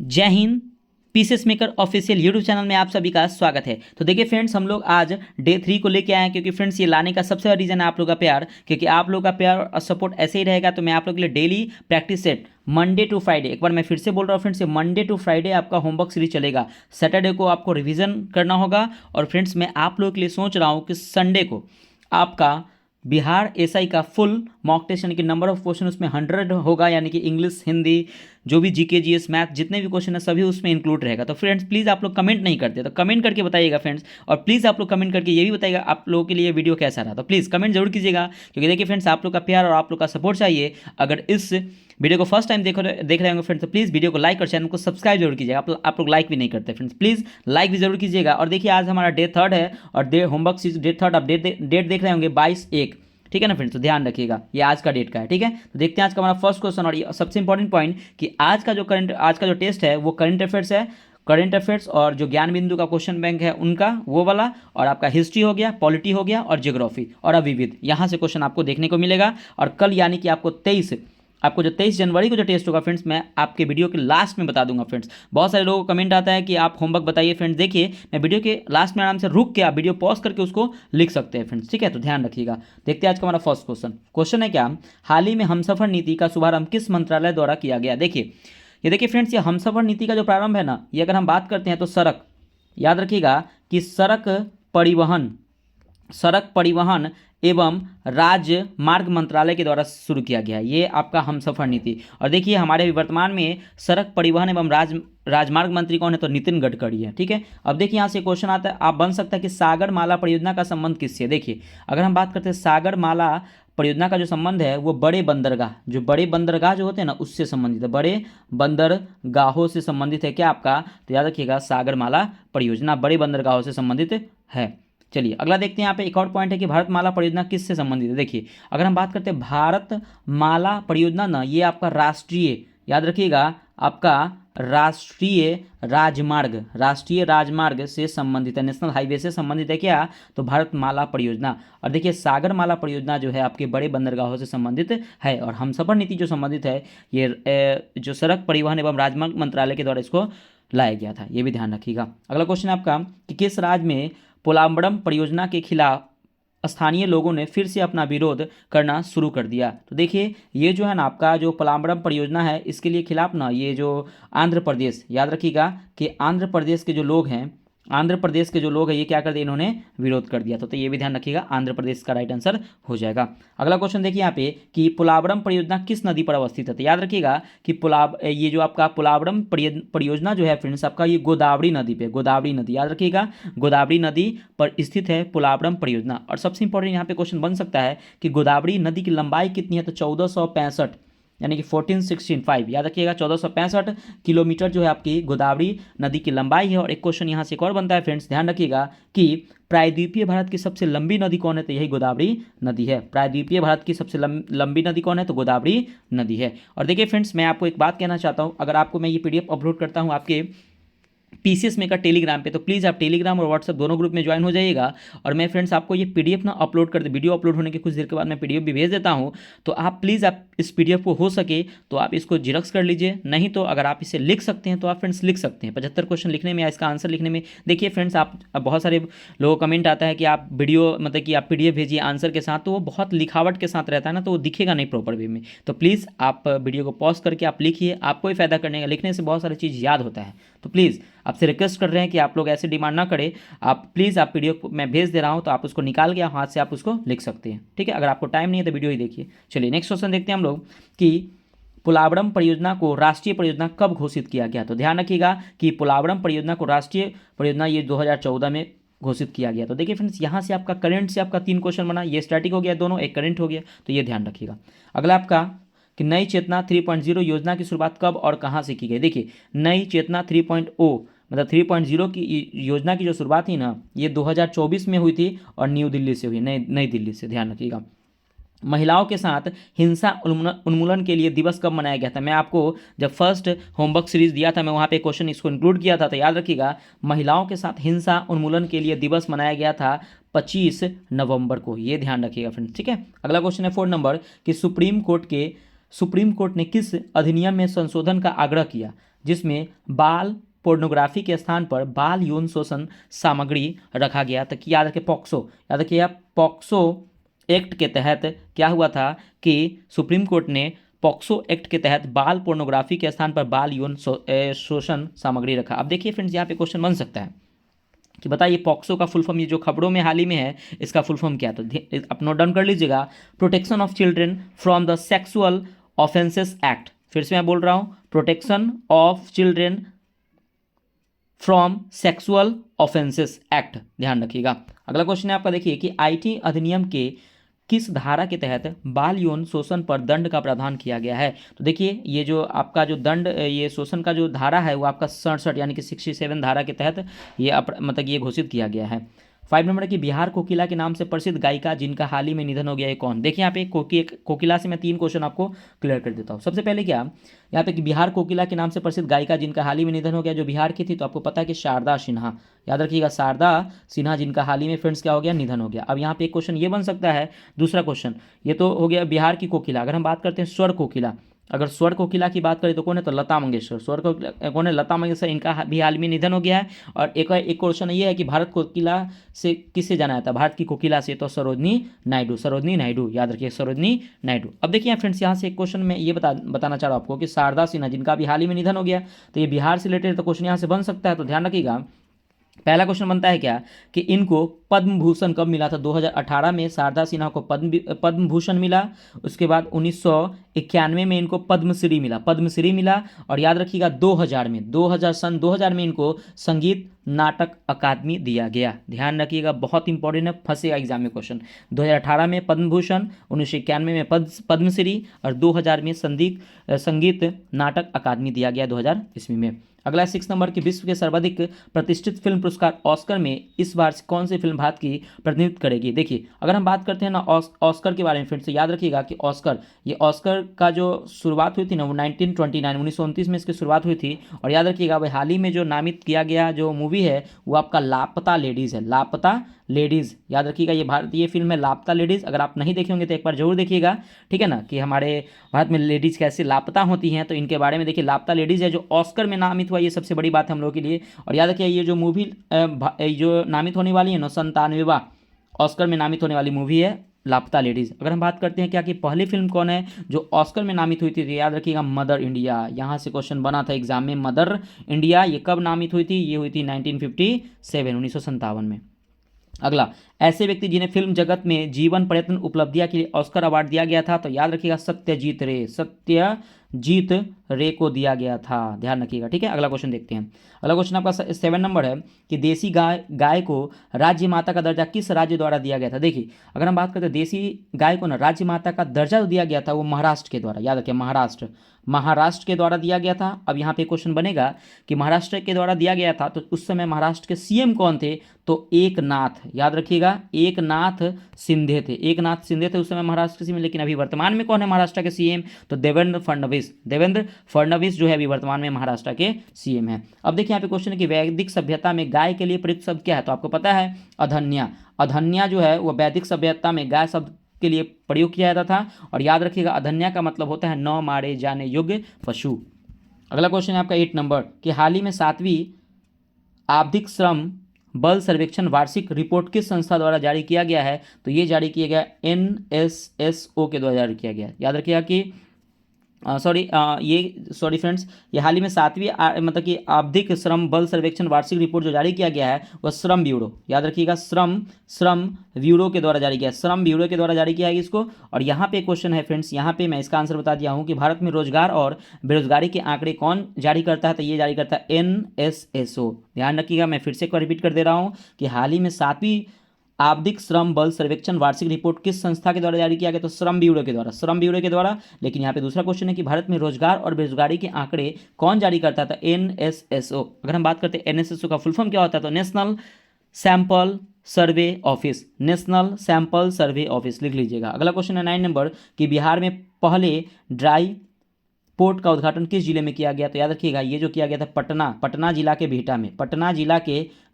जय Hind. Pieces maker official YouTube channel में आप सभी का स्वागत है। तो देखिए फ्रेंड्स, हम लोग आज डे 3 को लेके आए हैं, क्योंकि फ्रेंड्स ये लाने का सबसे बड़ा रीज़न है आप लोग का प्यार। क्योंकि आप लोग का प्यार और सपोर्ट ऐसे ही रहेगा तो मैं आप लोग के लिए daily practice set Monday to Friday, एक बार मैं फिर से बोल रहा हूँ फ्रेंड्स, ये मंडे टू फ्राइडे आपका होमवर्क सीरीज चलेगा। सैटरडे को आपको रिवीजन करना होगा। और फ्रेंड्स मैं आप लोगों के लिए सोच रहा हूँ कि संडे को आपका बिहार एसआई का फुल मॉक टेस्ट, यानी कि नंबर ऑफ क्वेश्चन उसमें 100 होगा, यानी कि इंग्लिश, हिंदी, जो भी जीके जीएस मैथ जितने भी क्वेश्चन है सभी उसमें इंक्लूड रहेगा। तो फ्रेंड्स प्लीज़ आप लोग कमेंट नहीं करते तो कमेंट करके बताइएगा फ्रेंड्स। और प्लीज़ आप लोग कमेंट करके ये भी बताइएगा आप लोगों के लिए वीडियो कैसा रहा। तो प्लीज़ कमेंट जरूर कीजिएगा, क्योंकि देखिए फ्रेंड्स आप लोग का प्यार और आप लोग का सपोर्ट चाहिए। अगर इस वीडियो को फर्स्ट टाइम देख रहे होंगे फ्रेंड्स, तो प्लीज़ वीडियो को लाइक और चैनल को सब्सक्राइब जरूर कीजिएगा। आप लोग लाइक भी नहीं करते फ्रेंड्स, प्लीज़ लाइक भी जरूर कीजिएगा। और देखिए आज हमारा डे 3 है और डे होमवर्क सीरीज डे 3 आप डेट देख रहे होंगे 22/1, ठीक है ना फ्रेंड्स। तो ध्यान रखिएगा ये आज का डेट का है, ठीक है। तो देखते हैं आज का हमारा फर्स्ट क्वेश्चन। और ये सबसे इंपॉर्टेंट पॉइंट कि आज का जो टेस्ट है वो करंट अफेयर्स है। करंट अफेयर्स और जो ज्ञान बिंदु का क्वेश्चन बैंक है उनका वो वाला, और आपका हिस्ट्री हो गया, पॉलिटी हो गया, और ज्योग्राफी और अविविध, यहाँ से क्वेश्चन आपको देखने को मिलेगा। और कल यानी कि आपको जो 23 जनवरी को जो टेस्ट होगा फ्रेंड्स, मैं आपके वीडियो के लास्ट में बता दूंगा फ्रेंड्स। बहुत सारे लोगों को कमेंट आता है कि आप होमवर्क बताइए फ्रेंड्स। देखिए मैं वीडियो के लास्ट में आराम से रुक के आप वीडियो पॉज करके उसको लिख सकते हैं फ्रेंड्स, ठीक है। तो ध्यान रखिएगा। देखते हैं आज का हमारा फर्स्ट क्वेश्चन है क्या, हाल ही में हमसफर नीति का शुभारंभ किस मंत्रालय द्वारा किया गया। देखिए फ्रेंड्स, ये हमसफर नीति का जो प्रारंभ है ना, ये अगर हम बात करते हैं तो सड़क, याद रखिएगा कि सड़क परिवहन एवं राजमार्ग मंत्रालय के द्वारा शुरू किया गया है ये आपका हमसफर नीति। और देखिए हमारे वर्तमान में सड़क परिवहन एवं राजमार्ग मंत्री कौन है, तो नितिन गडकरी है, ठीक है। अब देखिए यहाँ से क्वेश्चन आता है, आप बन सकता है कि सागर माला परियोजना का संबंध किससे। देखिए अगर हम बात करते हैं सागर माला परियोजना का जो संबंध है वो बड़े बंदरगाह जो होते हैं ना उससे संबंधित है। बड़े बंदरगाहों से संबंधित है क्या आपका, तो याद रखिएगा सागर माला परियोजना बड़े बंदरगाहों से संबंधित है। चलिए अगला देखते हैं। यहाँ पे एक और पॉइंट है कि भारत माला परियोजना किससे संबंधित है। देखिए अगर हम बात करते हैं भारत माला परियोजना ना, ये आपका राष्ट्रीय, याद रखिएगा आपका राष्ट्रीय राजमार्ग से संबंधित है, नेशनल हाईवे से संबंधित है क्या, तो भारत माला परियोजना। और देखिए सागर माला परियोजना जो है आपके बड़े बंदरगाहों से संबंधित है। और हमसफर नीति जो संबंधित है ये जो सड़क परिवहन एवं राजमार्ग मंत्रालय के द्वारा इसको लाया गया था, ये भी ध्यान रखिएगा। अगला क्वेश्चन है आपका कि किस राज्य में पोलाम्बरम परियोजना के खिलाफ स्थानीय लोगों ने फिर से अपना विरोध करना शुरू कर दिया। तो देखिए ये जो है ना आपका जो पोलाम्बरम परियोजना है इसके लिए खिलाफ ना ये जो आंध्र प्रदेश, याद रखिएगा कि आंध्र प्रदेश के जो लोग हैं ये क्या कर दिए, इन्होंने विरोध कर दिया। तो ये भी ध्यान रखिएगा, आंध्र प्रदेश का राइट आंसर हो जाएगा। अगला क्वेश्चन देखिए यहाँ पे कि पोलावरम परियोजना किस नदी पर अवस्थित है। तो याद रखिएगा कि ये जो आपका पोलावरम परियोजना जो है फ्रेंड्स आपका ये गोदावरी नदी, याद रखिएगा गोदावरी नदी पर स्थित है पोलावरम परियोजना। और सबसे इंपॉर्टेंट यहाँ पे क्वेश्चन बन सकता है कि गोदावरी नदी की लंबाई कितनी है, तो 1465, यानी कि 1465, याद रखिएगा 1465 किलोमीटर जो है आपकी गोदावरी नदी की लंबाई है। और एक क्वेश्चन यहाँ से एक और बनता है फ्रेंड्स, ध्यान रखिएगा कि प्रायद्वीपीय भारत की सबसे लंबी नदी कौन है, तो यही गोदावरी नदी है। प्रायद्वीपीय भारत की सबसे लंबी नदी कौन है, तो गोदावरी नदी है। और देखिए फ्रेंड्स मैं आपको एक बात कहना चाहता हूँ, अगर आपको मैं ये PDF अपलोड करता हूँ आपके पीसीएस मेकर टेलीग्राम पे, तो प्लीज़ आप टेलीग्राम और व्हाट्सएप दोनों ग्रुप में ज्वाइन हो जाइएगा। और मैं फ्रेंड्स आपको ये PDF ना अपलोड कर दे, वीडियो अपलोड होने के कुछ देर के बाद मैं PDF भी भेज देता हूँ। तो आप प्लीज़ आप इस PDF को हो सके तो आप इसको जिरक्स कर लीजिए, नहीं तो अगर आप इसे लिख सकते हैं तो आप फ्रेंड्स लिख सकते हैं। 75 क्वेश्चन लिखने में या इसका आंसर लिखने में, देखिए फ्रेंड्स आप बहुत सारे लोगों का कमेंट आता है कि आप वीडियो मतलब कि आप PDF भेजिए आंसर के साथ, तो वो बहुत लिखावट के साथ रहता है ना, तो वो दिखेगा नहीं प्रॉपर वे में। तो प्लीज़ आप वीडियो को पॉज करके आप लिखिए, आपको ही फायदा करने का, लिखने से बहुत सारी चीज़ याद होता है। तो प्लीज़ आपसे रिक्वेस्ट कर रहे हैं कि आप लोग ऐसे डिमांड ना करें, आप प्लीज़ आप PDF मैं भेज दे रहा हूं तो आप उसको निकाल के हाथ से आप उसको लिख सकते हैं, ठीक है। अगर आपको टाइम नहीं है तो वीडियो ही देखिए। चलिए नेक्स्ट क्वेश्चन देखते हैं हम लोग कि पोलावरम परियोजना को राष्ट्रीय परियोजना कब घोषित किया गया। तो ध्यान रखिएगा कि पोलावरम परियोजना को राष्ट्रीय परियोजना ये 2014 में घोषित किया गया। तो देखिए फ्रेंड्स यहाँ से आपका करंट से आपका 3 क्वेश्चन बना, ये स्टैटिक हो गया दोनों, एक करंट हो गया, तो ये ध्यान रखिएगा। अगला आपका कि नई चेतना 3.0 योजना की शुरुआत कब और कहाँ से की गई। देखिए नई चेतना 3.0 मतलब 3.0 की योजना की जो शुरुआत थी ना, ये 2024 में हुई थी और न्यू दिल्ली से हुई, नई दिल्ली से, ध्यान रखिएगा। महिलाओं के साथ हिंसा उन्मूलन के लिए दिवस कब मनाया गया था। मैं आपको जब फर्स्ट होमवर्क सीरीज दिया था मैं वहाँ पे क्वेश्चन इसको इंक्लूड किया था, तो याद रखिएगा महिलाओं के साथ हिंसा उन्मूलन के लिए दिवस मनाया गया था 25 नवंबर को, ये ध्यान रखिएगा फ्रेंड्स, ठीक है। अगला क्वेश्चन है 4 नंबर कि सुप्रीम कोर्ट के सुप्रीम कोर्ट ने किस अधिनियम में संशोधन का आग्रह किया जिसमें बाल पोर्नोग्राफी के स्थान पर बाल यौन शोषण सामग्री रखा गया? तो याद रखिए पॉक्सो, याद रखिए पॉक्सो एक्ट के तहत क्या हुआ था कि सुप्रीम कोर्ट ने पॉक्सो एक्ट के तहत बाल पोर्नोग्राफी के स्थान पर बाल यौन शोषण सामग्री रखा। अब देखिए फ्रेंड्स, यहाँ पे क्वेश्चन बन सकता है कि बताइए पॉक्सो का फुल फॉर्म, ये जो खबरों में हाल ही में है, इसका फुल फॉर्म क्या है? तो आप नोट डाउन कर लीजिएगा, protection of children from the sexual offences act. फिर से मैं बोल रहा हूँ, protection of children from sexual offences act, ध्यान रखिएगा। अगला क्वेश्चन है आपका, देखिए कि आईटी अधिनियम के किस धारा के तहत बाल यौन शोषण पर दंड का प्रावधान किया गया है? तो देखिए ये जो आपका जो दंड, ये शोषण का जो धारा है वो आपका 67 यानी कि 67 धारा के तहत ये मतलब ये घोषित किया गया है। 5 नंबर की बिहार कोकिला के नाम से प्रसिद्ध गायिका जिनका हाल ही में निधन हो गया है कौन? देखिए यहाँ पे कोकिला से मैं 3 क्वेश्चन आपको क्लियर कर देता हूँ। सबसे पहले क्या यहाँ पे कि बिहार कोकिला के नाम से प्रसिद्ध गायिका जिनका हाल ही में निधन हो गया, जो बिहार की थी, तो आपको पता है कि शारदा सिन्हा, याद रखिएगा शारदा सिन्हा, जिनका हाल ही में फ्रेंड्स क्या हो गया, निधन हो गया। अब यहाँ पे एक क्वेश्चन ये बन सकता है, दूसरा क्वेश्चन ये तो हो गया बिहार की कोकिला। अगर हम बात करते हैं स्वर कोकिला, अगर स्वर कोकिला की बात करें तो कौन है? तो लता मंगेशकर। स्वर कोकिला कौन है? लता मंगेशकर, इनका भी हाल में निधन हो गया है। और एक क्वेश्चन ये है कि भारत कोकिला से किससे जाना जाता है? भारत की कोकिला से तो सरोजनी नायडू, सरोजनी नायडू, याद रखिए सरोजनी नायडू। अब देखिए फ्रेंड्स, यहाँ से एक क्वेश्चन में ये बताना चाह रहा हूँ आपको कि शारदा सिन्हा जिनका भी हाल ही में निधन हो गया, तो ये बिहार से रिलेटेड तो क्वेश्चन यहाँ से बन सकता है, तो ध्यान रखिएगा। पहला क्वेश्चन बनता है क्या कि इनको पद्म भूषण कब मिला था? 2018 में शारदा सिन्हा को पद्म भूषण मिला। उसके बाद 1991 में इनको पद्मश्री मिला, पद्मश्री मिला। और याद रखिएगा 2000 में 2000 में इनको संगीत नाटक अकादमी दिया गया। ध्यान रखिएगा, बहुत इंपॉर्टेंट है, फंसेगा एग्जाम में क्वेश्चन। 2018 में पद्म भूषण, 1991 में पद्मश्री और 2000 में संगीत नाटक अकादमी दिया गया 2000 ईस्वी में। अगला 6 नंबर की विश्व के सर्वाधिक प्रतिष्ठित फिल्म पुरस्कार ऑस्कर में इस बार कौन सी फिल्म भारत की प्रतिनिधित्व करेगी? देखिए अगर हम बात करते हैं ना ऑस्कर के बारे में, फिर से याद रखिएगा कि ऑस्कर, ये ऑस्कर का जो शुरुआत हुई थी ना वो 1929 में इसकी शुरुआत हुई थी। और याद रखिएगा भाई हाल ही में जो नामित किया गया जो मूवी है वो आपका लापता लेडीज़ है, लापता लेडीज़, याद रखिएगा ये भारतीय फिल्म है लापता लेडीज़। अगर आप नहीं देखे होंगे तो एक बार जरूर देखिएगा, ठीक है ना, कि हमारे भारत में लेडीज़ कैसे लापता होती हैं, तो इनके बारे में देखिए। लापता लेडीज़ है जो ऑस्कर में नामित हुआ, ये सबसे बड़ी बात है हम लोगों के लिए। और याद रखिए ये जो मूवी जो नामित होने वाली है ना 97वां ऑस्कर में नामित होने वाली मूवी है लापता लेडीज़। अगर हम बात करते हैं क्या कि पहली फिल्म कौन है जो ऑस्कर में नामित हुई थी, तो याद रखिएगा मदर इंडिया। यहाँ से क्वेश्चन बना था एग्जाम में, मदर इंडिया ये कब नामित हुई थी? ये हुई थी 1957 में। अगला, ऐसे व्यक्ति जिन्हें फिल्म जगत में जीवन पर्यटन उपलब्धियां के लिए ऑस्कर अवार्ड दिया गया था, तो याद रखिएगा सत्यजीत रे को दिया गया था, ध्यान रखिएगा, ठीक है। अगला क्वेश्चन देखते हैं। अगला क्वेश्चन आपका 7 नंबर है कि देसी गाय को राज्य माता का दर्जा किस राज्य द्वारा दिया गया था? देखिए अगर हम बात करते हैं देसी गाय को ना राज्य माता का दर्जा दिया गया था वो महाराष्ट्र के द्वारा, याद रखिए महाराष्ट्र के द्वारा दिया गया था। अब यहाँ पे क्वेश्चन बनेगा कि महाराष्ट्र के द्वारा दिया गया था तो उस समय महाराष्ट्र के सीएम कौन थे? तो एकनाथ, याद रखिएगा एकनाथ शिंदे थे उस समय महाराष्ट्र के सीएम। लेकिन अभी वर्तमान में कौन है महाराष्ट्र के सीएम? तो देवेंद्र फडणवीस जो है अभी वर्तमान में महाराष्ट्र के सीएम है। अब देखिए यहाँ पे क्वेश्चन है कि वैदिक सभ्यता में गाय के लिए प्रयुक्त शब्द क्या है? तो आपको पता है अधन्या जो है वो वैदिक सभ्यता में गाय शब्द के लिए प्रयोग किया जाता था। और याद रखिएगा अधन्या का मतलब होता है न मारे जाने योग्य पशु। अगला क्वेश्चन है आपका 8 नंबर कि हाल ही में 7वीं आवधिक श्रम बल सर्वेक्षण वार्षिक रिपोर्ट किस संस्था द्वारा जारी किया गया है? तो ये जारी किया गया NSSO के द्वारा जारी किया गया। याद रखिएगा कि सॉरी फ्रेंड्स, ये हाल ही में 7वीं मतलब कि आवधिक श्रम बल सर्वेक्षण वार्षिक रिपोर्ट जो जारी किया गया है वह श्रम ब्यूरो, याद रखिएगा श्रम ब्यूरो के द्वारा जारी किया है, श्रम ब्यूरो के द्वारा जारी किया है इसको। और यहाँ पे क्वेश्चन है फ्रेंड्स, यहाँ पे मैं इसका आंसर बता दिया हूँ कि भारत में रोजगार और बेरोजगारी के आंकड़े कौन जारी करता है? तो ये जारी करता है NSSO। ध्यान रखिएगा, मैं फिर से रिपीट कर दे रहा हूँ कि हाल ही में 7वीं आवधिक श्रम बल सर्वेक्षण वार्षिक रिपोर्ट किस संस्था के द्वारा जारी किया गया? तो श्रम ब्यूरो के द्वारा। लेकिन यहाँ पे दूसरा क्वेश्चन है कि भारत में रोजगार और बेरोजगारी के आंकड़े कौन जारी करता था? NSSO। अगर हम बात करते हैं NSSO का फुल फॉर्म क्या होता है? तो national sample survey office, national sample survey office लिख लीजिएगा। अगला क्वेश्चन है 9 नंबर कि बिहार में पहले ड्राई पोर्ट का उद्घाटन किस जिले में किया गया? तो याद रखिएगा ये जो किया गया था पटना जिला के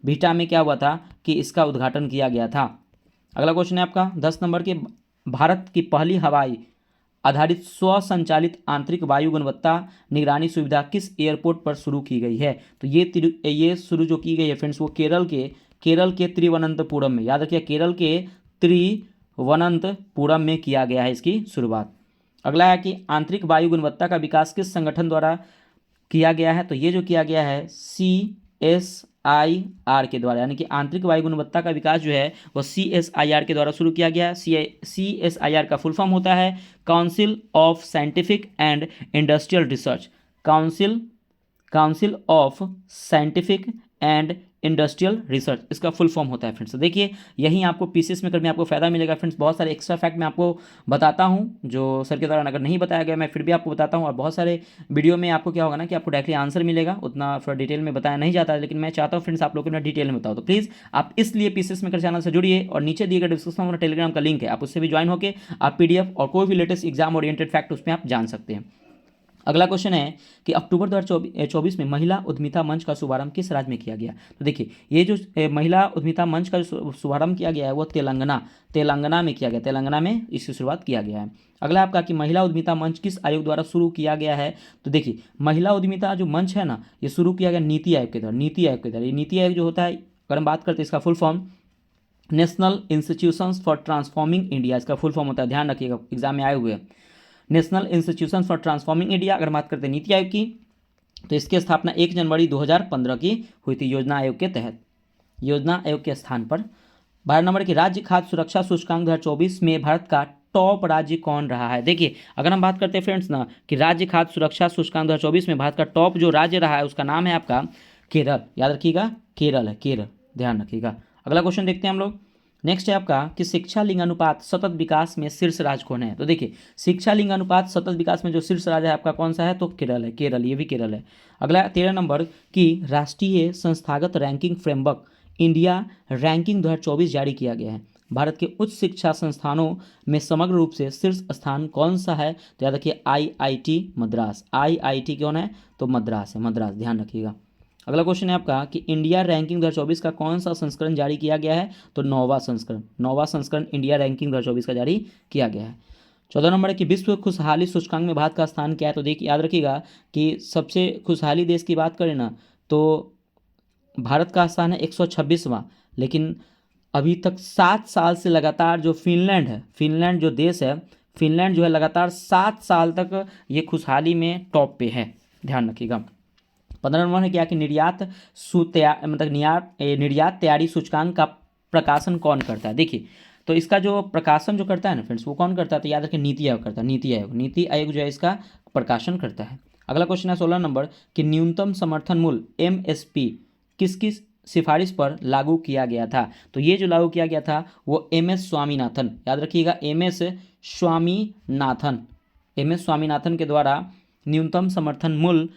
बिहटा में क्या हुआ था कि इसका उद्घाटन किया गया था। अगला क्वेश्चन है आपका 10 नंबर के भारत की पहली हवाई आधारित स्वसंचालित आंतरिक वायु गुणवत्ता निगरानी सुविधा किस एयरपोर्ट पर शुरू की गई है? तो ये शुरू जो की गई है फ्रेंड्स वो केरल के तिरुवनंतपुरम में, याद रखिए केरल के तिरुवनंतपुरम में किया गया है इसकी शुरुआत। अगला है कि आंतरिक वायु गुणवत्ता का विकास किस संगठन द्वारा किया गया है? तो ये जो किया गया है CSIR के द्वारा, यानी कि आंतरिक वायु गुणवत्ता का विकास जो है वो CSIR के द्वारा शुरू किया गया है। CSIR का फुल फॉर्म होता है council of scientific and industrial research. Council of scientific and industrial research इसका फुल फॉर्म होता है फ्रेंड्स। देखिए यहीं आपको पीसीएस में करने में आपको फायदा मिलेगा फ्रेंड्स। बहुत सारे एक्स्ट्रा फैक्ट मैं आपको बताता हूं जो सर के दौरान अगर नहीं बताया गया मैं फिर भी आपको बताता हूं, और बहुत सारे वीडियो में आपको क्या होगा ना कि आपको डायरेक्टली आंसर मिलेगा, उतना थोड़ा डिटेल में बताया नहीं जाता है, लेकिन मैं चाहता हूँ फ्रेंड्स आप लोग को मैं डिटेल में बताओ। तो प्लीज़ आप इसलिए पीसीएस में कर चैनल से जुड़िए, और नीचे दिए गए डिस्क्रिप्शन में टेलीग्राम का लिंक है, आप उससे भी ज्वाइन होकर आप PDF और कोई भी लेटेस्ट एग्जाम ओरिएंटेड फैक्ट उसमें आप जान सकते हैं। अगला क्वेश्चन है कि अक्टूबर 2024 में महिला उद्यमिता मंच का शुभारंभ किस राज्य में किया गया? तो देखिए ये जो महिला उद्यमिता मंच का शुभारंभ किया गया है वो तेलंगाना में किया गया, तेलंगाना में इसकी शुरुआत किया गया है। अगला आपका कि महिला उद्यमिता मंच किस आयोग द्वारा शुरू किया गया है? तो देखिए महिला उद्यमिता जो मंच है ना ये शुरू किया गया नीति आयोग के द्वारा। ये नीति आयोग जो होता है अगर हम बात करते हैं इसका full form national institutions for transforming India, इसका फुल फॉर्म होता है, ध्यान रखिएगा एग्जाम में आए हुए हैं। National institution for transforming India. अगर बात करते हैं नीति आयोग की तो इसकी स्थापना 1 जनवरी 2015 की हुई थी योजना आयोग के तहत, योजना आयोग के स्थान पर। 12 नंबर की राज्य खाद्य सुरक्षा सूचकांक 2024 में भारत का टॉप राज्य कौन रहा है? देखिए अगर हम बात करते हैं फ्रेंड्स ना कि राज्य खाद्य सुरक्षा सूचकांक 2024 में भारत का टॉप जो राज्य रहा है उसका नाम है आपका केरल, याद रखिएगा केरल है, केरल, ध्यान रखिएगा। अगला क्वेश्चन देखते हैं हम लोग। नेक्स्ट है आपका कि शिक्षा लिंग अनुपात सतत विकास में शीर्ष राज्य कौन है? तो देखिए शिक्षा लिंग अनुपात सतत विकास में जो शीर्ष राज्य है आपका कौन सा है? तो केरल है, केरल, ये भी केरल है। अगला 13 नंबर की राष्ट्रीय संस्थागत रैंकिंग फ्रेमवर्क इंडिया रैंकिंग 2024 जारी किया गया है। भारत के उच्च शिक्षा संस्थानों में समग्र रूप से शीर्ष स्थान कौन सा है? तो याद रखिए IIT मद्रास, IIT कौन है? तो मद्रास है, मद्रास, ध्यान रखिएगा। अगला क्वेश्चन है आपका कि इंडिया रैंकिंग 2024 का कौन सा संस्करण जारी किया गया है? तो 9वां संस्करण इंडिया रैंकिंग 2024 का जारी किया गया है। 14 नंबर है कि विश्व खुशहाली सूचकांक में भारत का स्थान क्या है? तो देखिए याद रखिएगा कि सबसे खुशहाली देश की बात करें ना तो भारत का स्थान है 126वां, लेकिन अभी तक 7 साल से लगातार जो फिनलैंड जो देश है, फिनलैंड जो है लगातार 7 साल तक ये खुशहाली में टॉप पे है, ध्यान रखिएगा। 15 नंबर है क्या कि निर्यात तैयारी सूचकांक का प्रकाशन कौन करता है? देखिए तो इसका जो प्रकाशन जो करता है ना फ्रेंड्स वो कौन करता है? तो याद रखिए नीति आयोग करता है, नीति आयोग जो है इसका प्रकाशन करता है। अगला क्वेश्चन है 16 नंबर कि न्यूनतम समर्थन मूल्य MSP किसकी सिफारिश पर लागू किया गया था? तो ये जो लागू किया गया था वो MS स्वामीनाथन, याद रखिएगा MS स्वामीनाथन के द्वारा न्यूनतम समर्थन मूल्य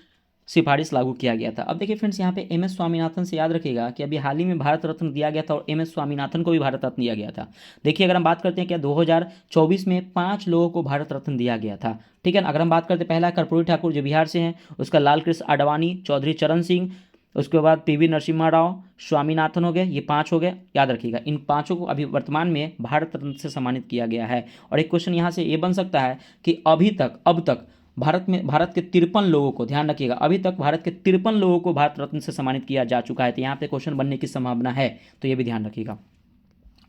सिफारिश लागू किया गया था। अब देखिए फ्रेंड्स यहाँ पे MS स्वामीनाथन से याद रखिएगा कि अभी हाल ही में भारत रत्न दिया गया था और MS स्वामीनाथन को भी भारत रत्न दिया गया था। देखिए अगर हम बात करते हैं क्या 2024 में 5 लोगों को भारत रत्न दिया गया था, ठीक है ना। अगर हम बात करते हैं पहला कर्पूरी ठाकुर जो बिहार से हैं, उसका लाल कृष्ण आडवाणी, चौधरी चरण सिंह, उसके बाद PV नरसिम्हा राव, स्वामीनाथन हो गए, ये 5 हो गए, याद रखिएगा। इन 5 को अभी वर्तमान में भारत रत्न से सम्मानित किया गया है। और एक क्वेश्चन यहाँ से ये बन सकता है कि अब तक भारत के 53 लोगों को, ध्यान रखिएगा, अभी तक भारत के 53 लोगों को भारत रत्न से सम्मानित किया जा चुका है। तो यहाँ पे क्वेश्चन बनने की संभावना है, तो ये भी ध्यान रखिएगा।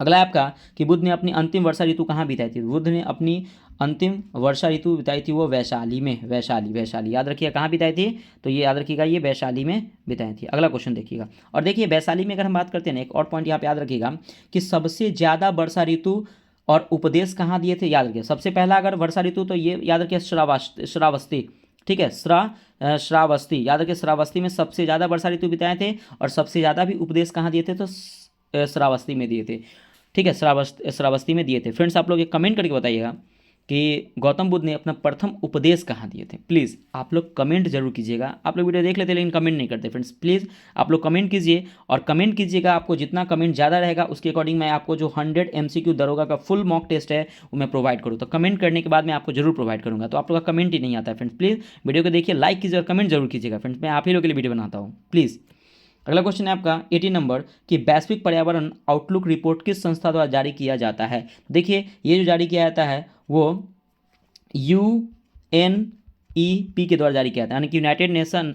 अगला है आपका कि बुद्ध ने अपनी अंतिम वर्षा ऋतु कहाँ बिताई थी? बुद्ध ने अपनी अंतिम वर्षा ऋतु बिताई थी वो वैशाली में, वैशाली, याद रखिएगा कहाँ बिताई थी? तो ये याद रखिएगा ये वैशाली में बिताई थी। अगला क्वेश्चन देखिएगा, और देखिए वैशाली में अगर हम बात करते हैं ना, एक और पॉइंट यहाँ पे याद रखिएगा कि सबसे ज़्यादा वर्षा ऋतु और उपदेश कहाँ दिए थे? याद रखिए सबसे पहला अगर वर्षा ऋतु तो ये याद रखिए श्रावस्ती, ठीक है, श्रावस्ती, याद रखिए श्रावस्ती में सबसे ज़्यादा वर्षा ऋतु बिताए थे, और सबसे ज़्यादा भी उपदेश कहाँ दिए थे? तो श्रावस्ती में दिए थे, ठीक है, श्रावस्ती में दिए थे। फ्रेंड्स आप लोग एक कमेंट करके बताइएगा कि गौतम बुद्ध ने अपना प्रथम उपदेश कहाँ दिए थे? प्लीज़ आप लोग कमेंट जरूर कीजिएगा। आप लोग वीडियो देख लेते लेकिन कमेंट नहीं करते फ्रेंड्स, प्लीज़ आप लोग कमेंट कीजिए, और कमेंट कीजिएगा। आपको जितना कमेंट ज़्यादा रहेगा उसके अकॉर्डिंग मैं आपको जो 100 MCQ दरोगा का फुल मॉक टेस्ट है वो मैं प्रोवाइड करूँ। तो कमेंट करने के बाद मैं आपको जरूर प्रोवाइड करूँगा। तो आप लोग का कमेंट ही नहीं आता है फ्रेंड्स, प्लीज़ वीडियो को देखिए, लाइक कीजिए और कमेंट जरूर कीजिएगा फ्रेंड्स, मैं आप ही लोग के लिए वीडियो बनाता हूँ, प्लीज़। अगला क्वेश्चन है आपका 18 नंबर कि वैश्विक पर्यावरण आउटलुक रिपोर्ट किस संस्था द्वारा जारी किया जाता है? देखिए ये जो जारी किया जाता है वो UNEP के द्वारा जारी किया था, यानी कि यूनाइटेड नेशन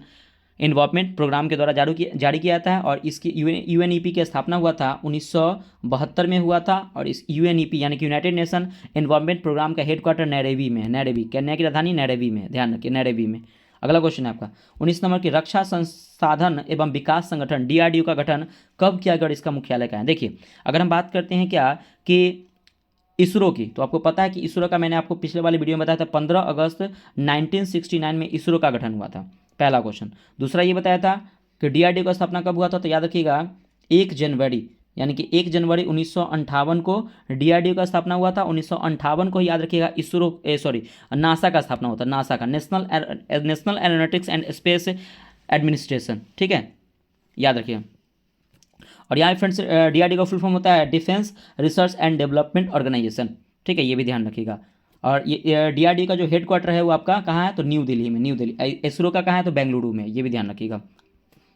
इन्वॉल्वमेंट प्रोग्राम के द्वारा जारी किया जाता है। और इसकी UNEP की स्थापना हुआ था 1972 में हुआ था। और इस UNEP यानी कि यूनाइटेड नेशन इन्वॉल्वमेंट प्रोग्राम का हेडक्वार्टर नैरोबी में है। नैरोबी, केन्या की राजधानी नैरोबी में है, ध्यान रखिए नैरोबी में। अगला क्वेश्चन है आपका 19 नंबर की, रक्षा संसाधन एवं विकास संगठन DRDO का गठन कब किया गया और इसका मुख्यालय कहाँ है। देखिए अगर हम बात करते हैं क्या कि इसरो की, तो आपको पता है कि इसरो का मैंने आपको पिछले वाले वीडियो में बताया था 15 अगस्त 1969 में इसरो का गठन हुआ था, पहला क्वेश्चन। दूसरा ये बताया था कि DRDO का स्थापना कब हुआ था, तो याद रखिएगा 1 जनवरी, यानी कि 1 जनवरी 1958 को DRDO का स्थापना हुआ था। 1958 को याद रखिएगा नासा का स्थापना होता है, नासा का, national aeronautics and space administration, ठीक है, याद रखिएगा। और यहाँ फ्रेंड्स DRDO का फुल फॉर्म होता है defence research and development organisation, ठीक है, ये भी ध्यान रखिएगा। और ये DRDO का जो हेडक्वार्टर है वो आपका कहाँ है, तो न्यू दिल्ली में, न्यू दिल्ली। इसरो का कहाँ है, तो बेंगलुरु में, ये भी ध्यान रखिएगा।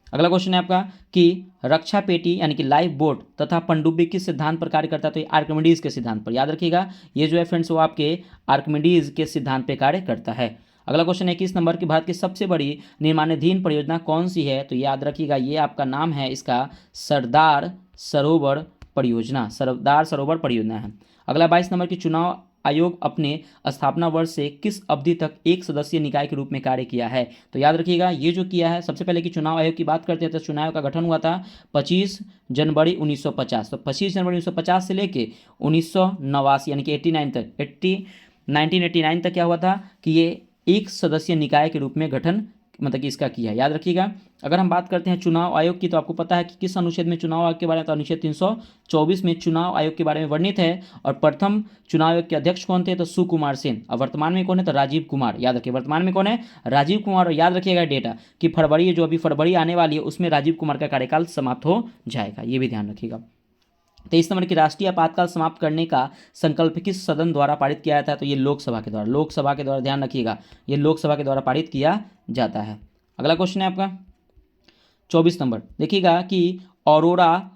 अगला क्वेश्चन है आपका कि रक्षा पेटी यानी कि लाइफ बोट तथा पनडुब्बी किस सिद्धांत पर कार्य करता है, तो ये आर्किमिडीज के सिद्धांत पर, याद रखिएगा। ये जो है फ्रेंड्स वो आपके आर्किमिडीज के सिद्धांत पर कार्य करता है। अगला क्वेश्चन है 21 नंबर की, भारत की सबसे बड़ी निर्माणाधीन परियोजना कौन सी है, तो याद रखिएगा ये आपका नाम है इसका सरदार सरोवर परियोजना, सरदार सरोवर परियोजना है। अगला 22 नंबर की, चुनाव आयोग अपने स्थापना वर्ष से किस अवधि तक एक सदस्यीय निकाय के रूप में कार्य किया है, तो याद रखिएगा ये जो किया है, सबसे पहले कि चुनाव आयोग की बात करते हैं तो चुनाव आयोग का गठन हुआ था 25 जनवरी 1950। तो 25 जनवरी 1950 से लेके 1989 यानी कि 1989 तक क्या हुआ था कि ये एक सदस्यीय निकाय के रूप में गठन मतलब कि इसका किया है, याद रखिएगा। अगर हम बात करते हैं चुनाव आयोग की, तो आपको पता है कि किस अनुच्छेद में चुनाव आयोग के बारे में, तो अनुच्छेद 324 में चुनाव आयोग के बारे में वर्णित है। और प्रथम चुनाव आयोग के अध्यक्ष कौन थे, तो सुकुमार सेन। और वर्तमान में कौन है, तो राजीव कुमार, याद रखिए वर्तमान में कौन है, राजीव कुमार। और याद रखिएगा डेटा कि फरवरी जो अभी फरवरी आने वाली है उसमें राजीव कुमार का कार्यकाल समाप्त हो जाएगा, ये भी ध्यान रखिएगा। 23 नंबर की, राष्ट्रीय आपातकाल समाप्त करने का संकल्प किस सदन द्वारा पारित किया जाता है, तो ये लोकसभा के द्वारा, लोकसभा के द्वारा, ध्यान रखिएगा ये लोकसभा के द्वारा पारित किया जाता है। अगला क्वेश्चन है आपका 24 नंबर, देखिएगा कि ऑरोरा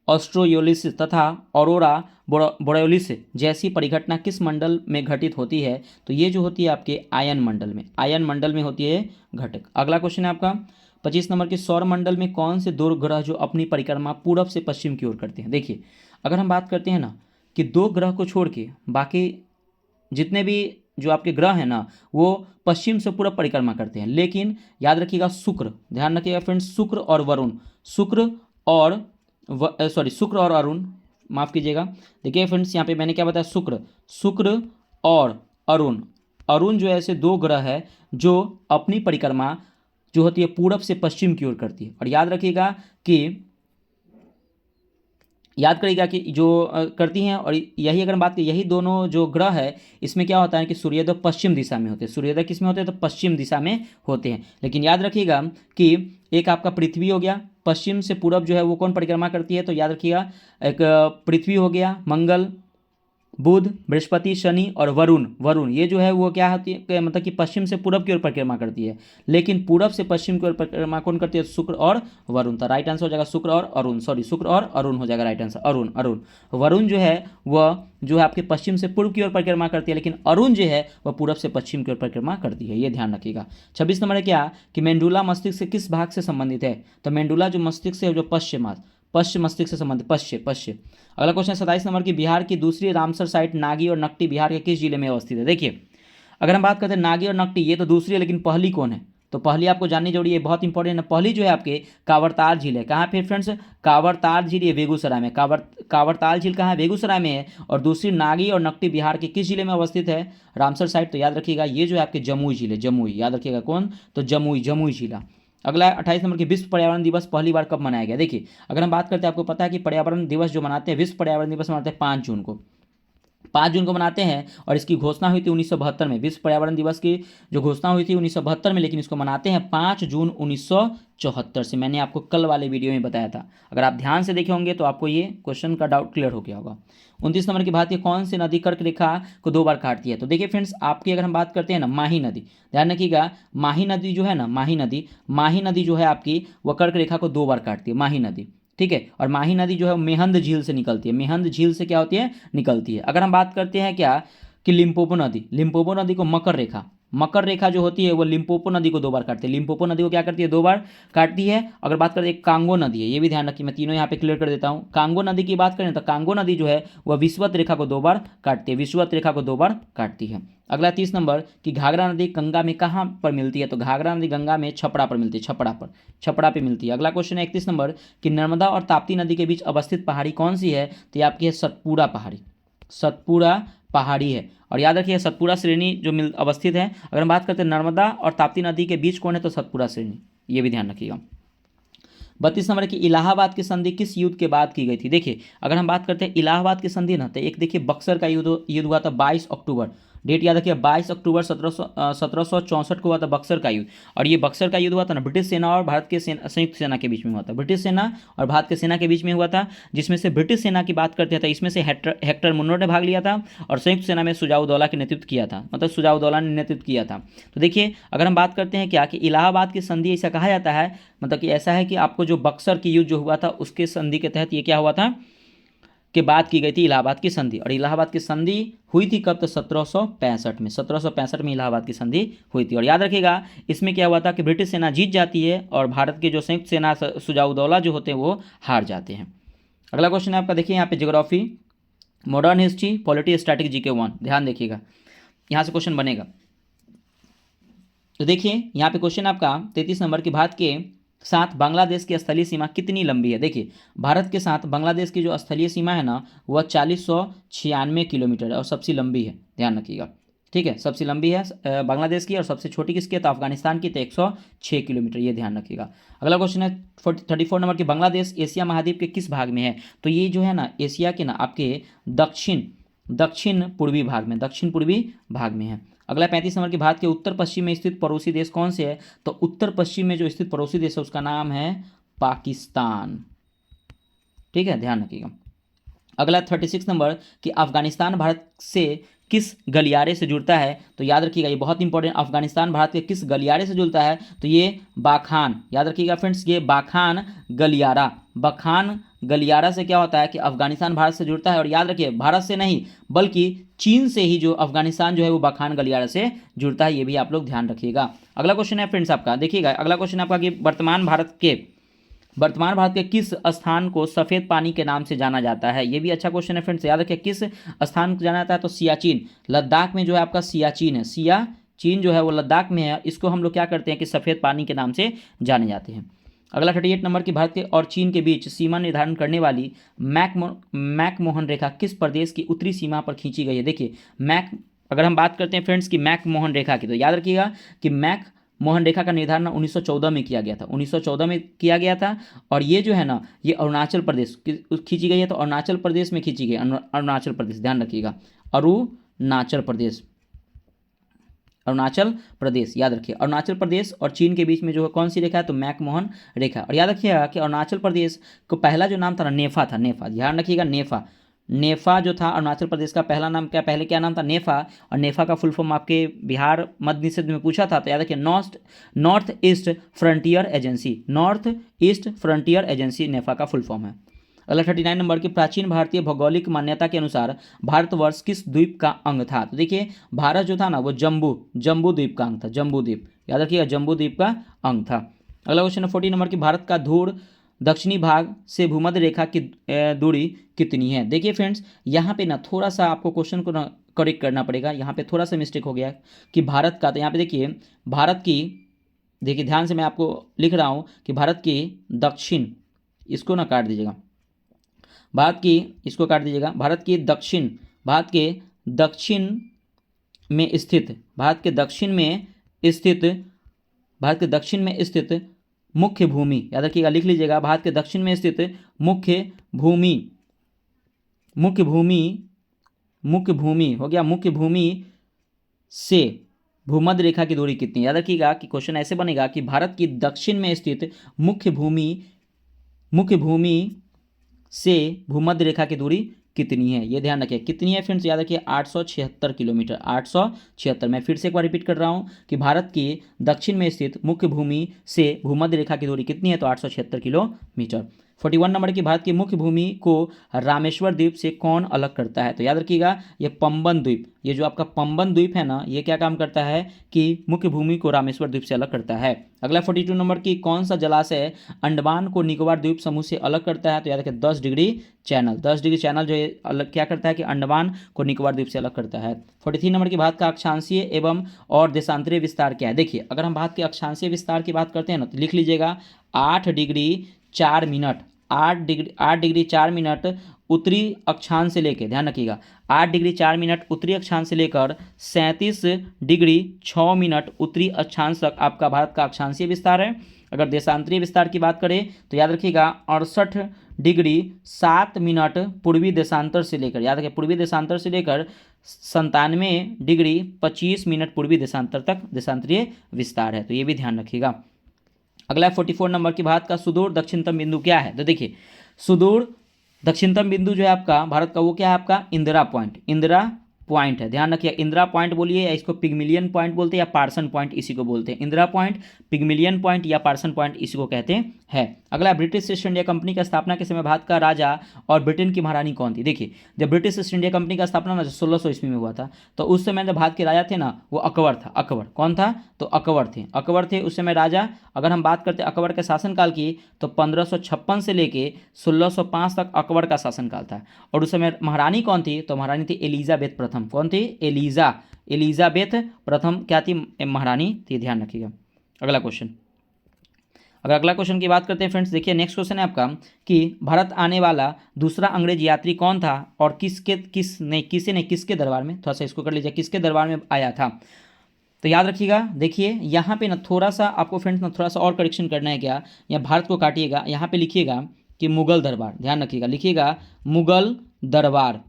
ऑस्ट्रोयोलिस तथा ऑरोरा बोरेलिस जैसी परिघटना किस मंडल में घटित होती है, तो ये जो होती है आपके आयन मंडल में, आयन मंडल में होती है घटक। अगला क्वेश्चन है आपका 25 नंबर के, सौर मंडल में कौन से दो ग्रह जो अपनी परिक्रमा पूरब से पश्चिम की ओर करते हैं। देखिए अगर हम बात करते हैं ना कि दो ग्रह को छोड़ के बाकी जितने भी जो आपके ग्रह हैं ना वो पश्चिम से पूरब परिक्रमा करते हैं, लेकिन याद रखिएगा शुक्र, ध्यान रखिएगा फ्रेंड्स, शुक्र और वरुण, शुक्र और अरुण, माफ कीजिएगा। देखिए फ्रेंड्स यहाँ पे मैंने क्या बताया, शुक्र और अरुण, अरुण जो ऐसे दो ग्रह है जो अपनी परिक्रमा जो होती है पूरब से पश्चिम की ओर करती है। और याद करिएगा कि जो करती हैं। और यही अगर हम बात करें, यही दोनों जो ग्रह है इसमें क्या होता है कि सूर्योदय पश्चिम दिशा में होते हैं, सूर्योदय किस में होते हैं, तो पश्चिम दिशा में होते हैं। लेकिन याद रखिएगा कि एक आपका पृथ्वी हो गया, पश्चिम से पूरब जो है वो कौन परिक्रमा करती है, तो याद रखिएगा एक पृथ्वी हो गया, मंगल, बुध, बृहस्पति, शनि और वरुण ये जो है वो क्या होती है, मतलब कि पश्चिम से पूरब की ओर परिक्रमा करती है, लेकिन पूरब से पश्चिम की ओर परिक्रमा कौन करती है, शुक्र और वरुण। तो राइट आंसर हो जाएगा शुक्र और अरुण हो जाएगा राइट आंसर, अरुण। वरुण जो है वह जो है आपके पश्चिम से पूर्व की ओर परिक्रमा करती है, लेकिन अरुण जो है वह पूरब से पश्चिम की ओर परिक्रमा करती है, ये ध्यान रखिएगा। 26 नंबर है क्या कि मेंडुला मस्तिष्क से किस भाग से संबंधित है, तो मेंडुला जो मस्तिष्क है जो पश्चिम मस्तिष्क से संबंधित, पश्चिम। अगला क्वेश्चन 27 नंबर की, बिहार की दूसरी रामसर साइट नागी और नकटी बिहार के किस जिले में अवस्थित है। देखिए अगर हम बात करते हैं नागी और नकटी ये तो दूसरी है, लेकिन पहली कौन है, तो पहली आपको जाननी जरूरी है, बहुत इंपॉर्टेंट है। पहली जो है आपके कांवरताल झील है, कहाँ पे फ्रेंड्स, कांवरताल झील ये बेगूसराय में, कांवरताल झील कहाँ है, बेगूसराय में है। और दूसरी नागी और नकटी बिहार के किस जिले में अवस्थित है, रामसर साइट, तो याद रखिएगा ये जो है आपके जमुई झील है, जमुई, याद रखिएगा कौन, तो जमुई जिला। अगला 28 नंबर की, विश्व पर्यावरण दिवस पहली बार कब मनाया गया। देखिए अगर हम बात करते हैं, आपको पता है कि पर्यावरण दिवस जो मनाते हैं, विश्व पर्यावरण दिवस मनाते हैं 5 जून को, 5 जून को मनाते हैं। और इसकी घोषणा हुई थी 1972 में, विश्व पर्यावरण दिवस की जो घोषणा हुई थी 1972 में, लेकिन इसको मनाते हैं 5 जून 1974 से। मैंने आपको कल वाले वीडियो में बताया था, अगर आप ध्यान से देखे होंगे तो आपको ये क्वेश्चन का डाउट क्लियर हो गया होगा। 29 नंबर की, भारतीय कौन सी नदी कर्क रेखा को 2 बार काटती है, तो देखिए फ्रेंड्स आपकी अगर हम बात करते हैं ना, माही नदी, ध्यान रखिएगा माही नदी जो है ना, माही नदी जो है आपकी वह कर्क रेखा को 2 बार काटती है, माही नदी, ठीक है। और माही नदी जो है मेहंद झील से निकलती है, मेहंद झील से क्या होती है, निकलती है। अगर हम बात करते हैं क्या कि लिम्पोपो नदी को मकर रेखा जो होती है वो लिम्पोपो नदी को 2 बार काटती है। लिम्पोपो नदी को क्या करती है? 2 बार काटती है। अगर बात करें कांगो नदी है, ये भी ध्यान रखिए, मैं तीनों यहाँ पे क्लियर कर देता हूँ। कांगो नदी की बात करें तो कांगो नदी जो है वह विषुवत रेखा को 2 बार काटती है, विषुवत रेखा को 2 बार काटती है। अगला 30 नंबर कि घाघरा नदी गंगा में कहाँ पर मिलती है? तो घाघरा नदी गंगा में छपड़ा पर मिलती है, छपड़ा पे मिलती है। अगला क्वेश्चन है 31 नंबर कि नर्मदा और ताप्ती नदी के बीच अवस्थित पहाड़ी कौन सी है? तो ये आपकी है सतपुड़ा पहाड़ी है। और याद रखिए सतपुड़ा श्रेणी जो अवस्थित है। अगर हम बात करते हैं नर्मदा और ताप्ती नदी के बीच कौन है? तो सतपुड़ा श्रेणी, ये भी ध्यान रखिएगा। 32 नंबर की इलाहाबाद की संधि किस युद्ध के बाद की गई थी? देखिए अगर हम बात करते हैं इलाहाबाद की संधि ना, तो एक देखिए बक्सर का युद्ध हुआ था 22 अक्टूबर, डेट याद रखिए 22 अक्टूबर 1764 को हुआ था बक्सर का युद्ध। और ये बक्सर का युद्ध हुआ था ना ब्रिटिश सेना और भारत के संयुक्त सेना के बीच में हुआ था, ब्रिटिश सेना और भारत के सेना के बीच में हुआ था। जिसमें से ब्रिटिश सेना की बात करते हैं तो इसमें से हेक्टर मुन्नो ने भाग लिया था और संयुक्त सेना में सुजाउद्दौला के नेतृत्व किया था, मतलब सुजाउद्दौला ने नेतृत्व किया था। तो देखिए अगर हम बात करते हैं क्या कि इलाहाबाद की संधि ऐसा कहा जाता है, मतलब कि ऐसा है कि आपको जो बक्सर की युद्ध जो हुआ था उसके संधि के तहत ये क्या हुआ था के बाद की गई थी इलाहाबाद की संधि। और इलाहाबाद की संधि हुई थी कब? तो 1765 में इलाहाबाद की संधि हुई थी। और याद रखिएगा इसमें क्या हुआ था कि ब्रिटिश सेना जीत जाती है और भारत के जो संयुक्त सेना सुजाउद्दौला जो होते हैं वो हार जाते हैं। अगला क्वेश्चन है आपका, देखिए यहाँ पे geography, modern history, polity, static GK 1, ध्यान देखिएगा यहाँ से क्वेश्चन बनेगा। तो देखिए यहाँ पे क्वेश्चन आपका 33 नंबर की भारत के साथ बांग्लादेश की स्थलीय सीमा कितनी लंबी है? देखिए भारत के साथ बांग्लादेश की जो स्थलीय सीमा है ना वह 4096 किलोमीटर है और सबसे लंबी है, ध्यान रखिएगा। ठीक है, सबसे लंबी है बांग्लादेश की और सबसे छोटी किसकी है? तो अफगानिस्तान की, तो 106 किलोमीटर, ये ध्यान रखिएगा। अगला क्वेश्चन है 34 नंबर की बांग्लादेश एशिया महाद्वीप के किस भाग में है? तो ये जो है ना एशिया के ना आपके दक्षिण पूर्वी भाग में है। अगला 35 नंबर की भारत के उत्तर पश्चिम में स्थित पड़ोसी देश कौन से है? तो उत्तर पश्चिम में जो स्थित पड़ोसी देश है उसका नाम है पाकिस्तान। ठीक है, ध्यान रखिएगा। अगला 36 नंबर कि अफगानिस्तान भारत से किस गलियारे से जुड़ता है? तो याद रखिएगा ये बहुत इंपॉर्टेंट, अफगानिस्तान भारत के किस गलियारे से जुड़ता है? तो ये बाखान, याद रखिएगा फ्रेंड्स, ये बाखान गलियारा से क्या होता है कि अफगानिस्तान भारत से जुड़ता है। और याद रखिए भारत से नहीं बल्कि चीन से ही जो अफगानिस्तान जो है वो बाखान गलियारा से जुड़ता है, ये भी आप लोग ध्यान रखिएगा। अगला क्वेश्चन है फ्रेंड्स आपका, देखिएगा अगला क्वेश्चन आपका कि वर्तमान भारत के किस स्थान को सफ़ेद पानी के नाम से जाना जाता है? ये भी अच्छा क्वेश्चन है फ्रेंड्स, याद रखिए किस स्थान को जाना जाता है? तो सियाचिन, लद्दाख में जो है आपका सियाचिन है, सियाचिन जो है वो लद्दाख में है, इसको हम लोग क्या करते हैं कि सफ़ेद पानी के नाम से जाने जाते हैं। अगला 38 नंबर की भारत के और चीन के बीच सीमा निर्धारण करने वाली मैकमोहन रेखा किस प्रदेश की उत्तरी सीमा पर खींची गई है? देखिए अगर हम बात करते हैं फ्रेंड्स की मैकमोहन रेखा की, तो याद रखिएगा कि मैकमोहन रेखा का निर्धारण 1914 में किया गया था, 1914 में किया गया था। और ये जो है ना ये अरुणाचल प्रदेश खींची गई है, तो अरुणाचल प्रदेश में खींची गई, अरुणाचल प्रदेश, ध्यान रखिएगा अरुणाचल प्रदेश, याद रखिए अरुणाचल प्रदेश और चीन के बीच में जो है कौन सी रेखा है? तो मैकमोहन रेखा। और याद रखिएगा कि अरुणाचल प्रदेश को पहला जो नाम था ना नेफा था, ध्यान रखिएगा नेफा जो था अरुणाचल प्रदेश का पहला नाम पहले क्या नाम था? नेफा। और नेफा का फुल फॉर्म आपके बिहार मध्य निषेध में पूछा था, तो याद रखिए नॉर्थ ईस्ट फ्रंटियर एजेंसी नेफा का फुल फॉर्म है। अगला 39 नंबर की प्राचीन भारतीय भौगोलिक मान्यता के अनुसार भारतवर्ष किस द्वीप का अंग था? तो देखिए भारत जो था ना वो जम्बू द्वीप का अंग था, जम्बू द्वीप, याद रखिएगा जम्बू द्वीप का अंग था। अगला क्वेश्चन है 40 नंबर की भारत का धूड़ दक्षिणी भाग से भूमध्य रेखा की दूरी कितनी है? देखिए फ्रेंड्स यहाँ पे ना थोड़ा सा आपको क्वेश्चन को ना करेक्ट करना पड़ेगा, यहाँ पे थोड़ा सा मिस्टेक हो गया कि भारत का, तो यहाँ पे देखिए भारत की, देखिए ध्यान से मैं आपको लिख रहा हूँ कि भारत की दक्षिण, इसको ना काट दीजिएगा, भारत के दक्षिण में स्थित मुख्य भूमि, याद रखिएगा लिख लीजिएगा, भारत के दक्षिण में स्थित मुख्य भूमि से भूमध्य रेखा की दूरी कितनी? याद रखिएगा कि क्वेश्चन ऐसे बनेगा कि भारत की दक्षिण में स्थित मुख्य भूमि से भूमध्य रेखा की दूरी कितनी है? ये ध्यान रखिए कितनी है फ्रेंड्स, याद रखिए 876 किलोमीटर, 876। मैं फिर से एक बार रिपीट कर रहा हूँ कि भारत के दक्षिण में स्थित मुख्य भूमि से भूमध्य रेखा की दूरी कितनी है? तो 876 किलोमीटर। 41 नंबर की भारत की मुख्य भूमि को रामेश्वर द्वीप से कौन अलग करता है? तो याद रखिएगा ये पंबन द्वीप, ये जो आपका पंबन द्वीप है ना, ये क्या काम करता है कि मुख्य भूमि को रामेश्वर द्वीप से अलग करता है। अगला 42 नंबर की कौन सा जलाशय अंडमान को निकोबार द्वीप समूह से अलग करता है? तो याद रखिए 10 डिग्री चैनल, 10 डिग्री चैनल जो है अलग क्या करता है कि अंडमान को निकोबार द्वीप से अलग करता है। 43 नंबर की भारत का अक्षांशीय एवं और देशांतरीय विस्तार क्या है? देखिए अगर हम भारत के अक्षांशीय विस्तार की बात करते हैं ना, तो लिख लीजिएगा 8 डिग्री 4 मिनट, 8 डिग्री 4 मिनट उत्तरी अक्षांश से लेकर, ध्यान रखिएगा 8 डिग्री 4 मिनट उत्तरी अक्षांश से लेकर 37 डिग्री 6 मिनट उत्तरी अक्षांश तक आपका भारत का अक्षांशीय विस्तार है। अगर देशांतरीय विस्तार की बात करें तो याद रखिएगा 68 डिग्री 7 मिनट पूर्वी देशांतर से लेकर, याद रखिए पूर्वी देशांतर से लेकर 97 डिग्री 25 मिनट पूर्वी देशांतर तक देशांतरीय विस्तार है, तो ये भी ध्यान रखिएगा। अगला 44 नंबर की भारत का सुदूर दक्षिणतम बिंदु क्या है? तो देखिए सुदूर दक्षिणतम बिंदु जो है आपका भारत का वो क्या है आपका इंदिरा पॉइंट, इंदिरा पॉइंट है, ध्यान रखिए इंदिरा पॉइंट बोलिए या इसको पिगमिलियन पॉइंट बोलते हैं या पार्सन पॉइंट इसी को बोलते हैं, इंदिरा पॉइंट, पिगमिलियन पॉइंट या पार्सन पॉइंट इसी को कहते हैं। अगला ब्रिटिश ईस्ट इंडिया कंपनी का स्थापना के समय भारत का राजा और ब्रिटेन की महारानी कौन थी? देखिए जब ब्रिटिश ईस्ट इंडिया कंपनी का स्थापना ना 1600 ईस्वी में हुआ था, तो उस समय जब भारत के राजा थे ना वो अकबर था। अकबर कौन था? तो अकबर थे उस समय राजा। अगर हम बात करते अकबर के शासनकाल की तो 1556 से लेके 1605 तक अकबर का शासनकाल था। और उस समय महारानी कौन थी? तो महारानी थी एलिजाबेथ प्रथम। कौन थी? एलिजाबेथ प्रथम क्या थी? महारानी थी, ध्यान रखिएगा। अगला क्वेश्चन, अगर अगला क्वेश्चन की बात करते हैं फ्रेंड्स, देखिए नेक्स्ट क्वेश्चन है आपका कि भारत आने वाला दूसरा अंग्रेज यात्री कौन था और किसके दरबार में, थोड़ा सा इसको कर लीजिए, किसके दरबार में आया था? तो याद रखिएगा देखिए यहाँ पे ना थोड़ा सा आपको फ्रेंड्स ना थोड़ा सा और करेक्शन करना है क्या, या भारत को काटिएगा, यहाँ पे लिखिएगा कि मुगल दरबार, ध्यान रखिएगा लिखिएगा मुगल दरबार।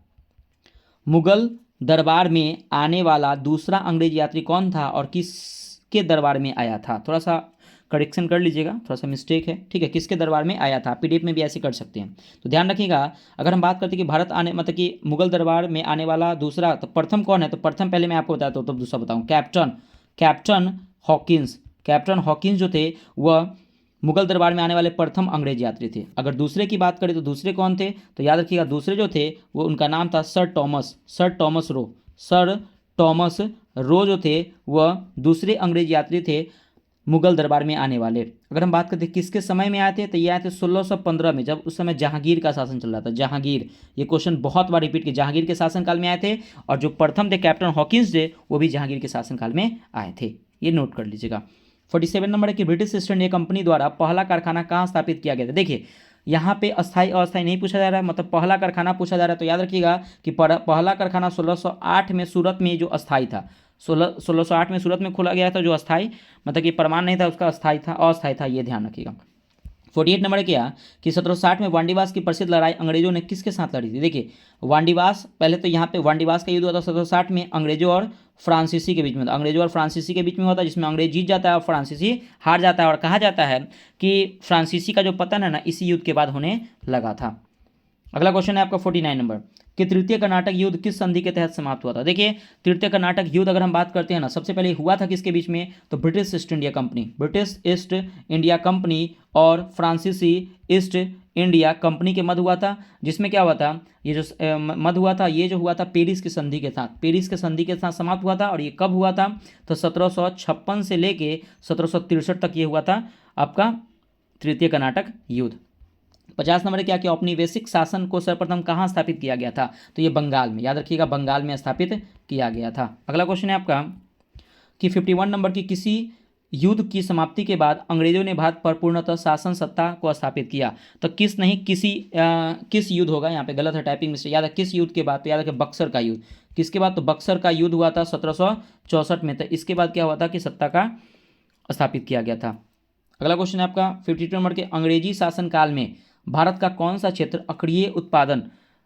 मुगल दरबार में आने वाला दूसरा अंग्रेज यात्री कौन था और किसके दरबार में आया था? थोड़ा सा करेक्शन कर लीजिएगा, थोड़ा सा मिस्टेक है, ठीक है, किसके दरबार में आया था? पीडीएफ में भी ऐसे कर सकते हैं, तो ध्यान रखिएगा। अगर हम बात करते हैं कि भारत आने मतलब कि मुगल दरबार में आने वाला दूसरा, तो प्रथम कौन है? तो प्रथम पहले मैं आपको बताता हूँ तब दूसरा बताऊँ। कैप्टन हॉकिंस जो थे वह मुगल दरबार में आने वाले प्रथम अंग्रेज यात्री थे। अगर दूसरे की बात करें तो दूसरे कौन थे? तो याद रखिएगा दूसरे जो थे वो उनका नाम था सर टॉमस रो जो थे वह दूसरे अंग्रेज यात्री थे मुगल दरबार में आने वाले। अगर हम बात करते हैं किसके समय में आए थे, तो ये आए थे 1615 में, जब उस समय जहांगीर का शासन चल रहा था। जहांगीर, ये क्वेश्चन बहुत बार रिपीट किया, जहांगीर के शासनकाल में आए थे, और जो प्रथम थे कैप्टन हॉकिंस थे वो भी जहांगीर के शासनकाल में आए थे, ये नोट कर लीजिएगा। 47 नंबर है कि ब्रिटिश ईस्ट इंडिया कंपनी द्वारा पहला कारखाना कहाँ स्थापित किया गया था? देखिए यहाँ पे अस्थाई अस्थाई नहीं पूछा जा रहा है, मतलब पहला कारखाना पूछा जा रहा है, तो याद रखिएगा कि पहला कारखाना 1608 में सूरत में जो अस्थाई था, 1608 में सूरत में खोला गया था, जो अस्थाई मतलब कि प्रमाण नहीं था उसका, अस्थाई था, ये ध्यान रखिएगा। 48 नंबर क्या कि 1760 में वांडीवास की प्रसिद्ध लड़ाई अंग्रेजों ने किसके साथ लड़ी थी? देखिए वांडीवास, पहले तो यहाँ पे वांडीवास का युद्ध हुआ था 1760 में अंग्रेजों और फ्रांसीसी के बीच में, अंग्रेजों और फ्रांसीसी के बीच में होता है, जिसमें अंग्रेज जीत जाता है और फ्रांसीसी हार जाता है। और कहा जाता है कि फ्रांसीसी का जो पतन है ना इसी युद्ध के बाद होने लगा था। अगला क्वेश्चन है आपका 49 नंबर कि तृतीय कर्नाटक युद्ध किस संधि के तहत समाप्त हुआ था? देखिए तृतीय कर्नाटक युद्ध अगर हम बात करते हैं ना, सबसे पहले हुआ था किसके बीच में? तो ब्रिटिश ईस्ट इंडिया कंपनी और फ्रांसीसी ईस्ट इंडिया कंपनी के मध्य हुआ था, जिसमें क्या हुआ था, ये जो मध्य हुआ था, ये जो हुआ था पेरिस की संधि के साथ समाप्त हुआ था। और ये कब हुआ था? तो 1756 से लेके 1763 तक ये हुआ था आपका तृतीय कर्नाटक युद्ध। 50 नंबर क्या कि औपनिवेशिक शासन को सर्वप्रथम कहाँ स्थापित किया गया था? तो ये बंगाल में, याद रखिएगा बंगाल में स्थापित किया गया था। अगला क्वेश्चन है आपका कि 51 नंबर की किसी युद्ध की समाप्ति के बाद अंग्रेजों ने भारत पर पूर्णतः शासन सत्ता को स्थापित किया? तो किस युद्ध होगा, यहाँ पे गलत है, टाइपिंग मिस्टेक, याद है किस युद्ध के बाद? तो याद रखिए बक्सर का युद्ध। किसके बाद? तो बक्सर का युद्ध हुआ था 1764 में, तो इसके बाद क्या हुआ था कि सत्ता का स्थापित किया गया था। अगला क्वेश्चन है आपका 52 नंबर के अंग्रेजी शासनकाल में भारत का कौन सा क्षेत्र अक्रिय उत्पादन,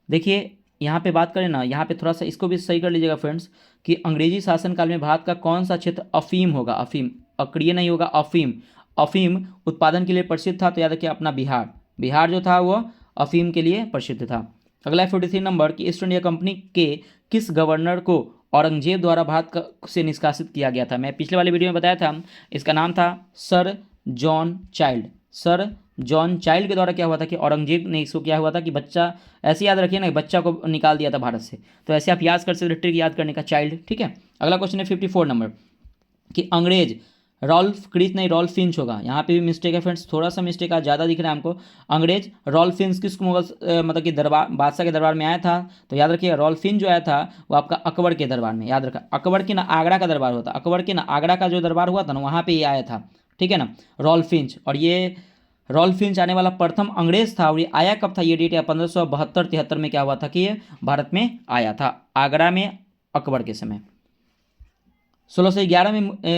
देखिए यहाँ पे बात करें ना, यहाँ पे थोड़ा सा इसको भी सही कर लीजिएगा फ्रेंड्स कि अंग्रेजी शासनकाल में भारत का कौन सा क्षेत्र अफीम होगा, अक्रिय नहीं होगा, अफीम उत्पादन के लिए प्रसिद्ध था। तो याद रखिए अपना बिहार जो था वो अफीम के लिए प्रसिद्ध था। अगला 43 नंबर कि ईस्ट इंडिया कंपनी के किस गवर्नर को औरंगजेब द्वारा भारत से निष्कासित किया गया था? मैं पिछले वाले वीडियो में बताया था, इसका नाम था sir John child. Sir John child के द्वारा क्या हुआ था कि औरंगजेब ने इसको क्या हुआ था कि बच्चा, ऐसे याद रखिए ना, बच्चा को निकाल दिया था भारत से। तो ऐसे आप याद कर सकते, ट्रिक याद करने का, चाइल्ड। ठीक है, अगला क्वेश्चन है 54 नंबर कि अंग्रेज रॉल्फ क्रीच नहीं रॉल्फ फिंच होगा, यहाँ पे भी मिस्टेक है फ्रेंड्स, थोड़ा सा मिस्टेक आज ज़्यादा दिख रहा है हमको। अंग्रेज रॉल्फ फिंच किस मुगल मतलब कि दरबार बादशाह के दरबार में आया था? तो याद रखिए रॉल्फ फिंच जो आया था वो आपका अकबर के दरबार में, याद रखा, अकबर के ना आगरा का दरबार हुआ था, अकबर के ना आगरा का जो दरबार हुआ था ना वहाँ पे ये आया था। ठीक है ना, रॉल्फ फिंच। और ये रॉल्फ फिंच आने वाला प्रथम अंग्रेज था। और ये आया कब था? ये डेट है 1572-73 में क्या हुआ था कि ये भारत में आया था, आगरा में अकबर के समय। 1611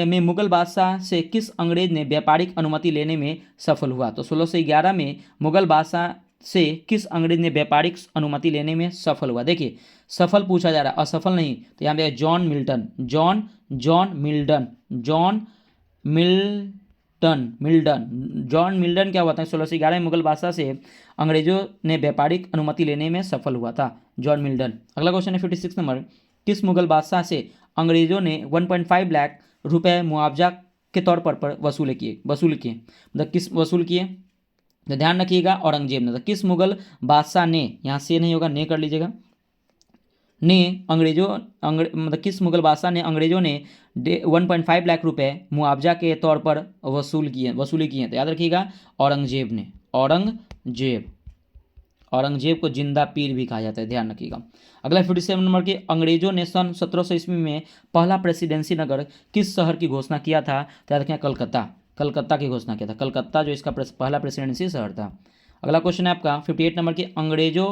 में मुगल बादशाह से किस अंग्रेज ने व्यापारिक अनुमति लेने में सफल हुआ? तो 1611 में मुगल बादशाह से किस अंग्रेज ने व्यापारिक अनुमति लेने में सफल हुआ? देखिए सफल पूछा जा रहा है, असफल नहीं। तो यहाँ पे John Milton, John John Milton, John Milton Milton John Milton क्या हुआ था? 1611 में मुगल बादशाह से अंग्रेजों ने व्यापारिक अनुमति लेने में सफल हुआ था, जॉन मिल्टन। अगला क्वेश्चन है 56 नंबर, किस मुगल बादशाह से अंग्रेजों ने 1.5 लाख रुपए मुआवजा के तौर पर वसूल किए मतलब किस वसूल किए? तो ध्यान रखिएगा औरंगजेब ने। तो किस मुगल बादशाह ने, यहाँ से नहीं होगा, ने कर लीजिएगा, ने मतलब किस मुगल बादशाह ने अंग्रेजों ने 1.5 लाख रुपए मुआवजा के तौर पर वसूली किए? तो याद रखिएगा औरंगजेब ने, औरंगजेब को जिंदा पीर भी कहा जाता है, ध्यान रखिएगा। अगला 57 नंबर के अंग्रेजों ने सन 1700 ईस्वी में पहला प्रेसिडेंसी नगर किस शहर की घोषणा किया था? तो याद रखिए कलकत्ता की घोषणा किया था, कलकत्ता जो इसका पहला प्रेसिडेंसी शहर था। अगला क्वेश्चन है आपका 58 नंबर के अंग्रेजों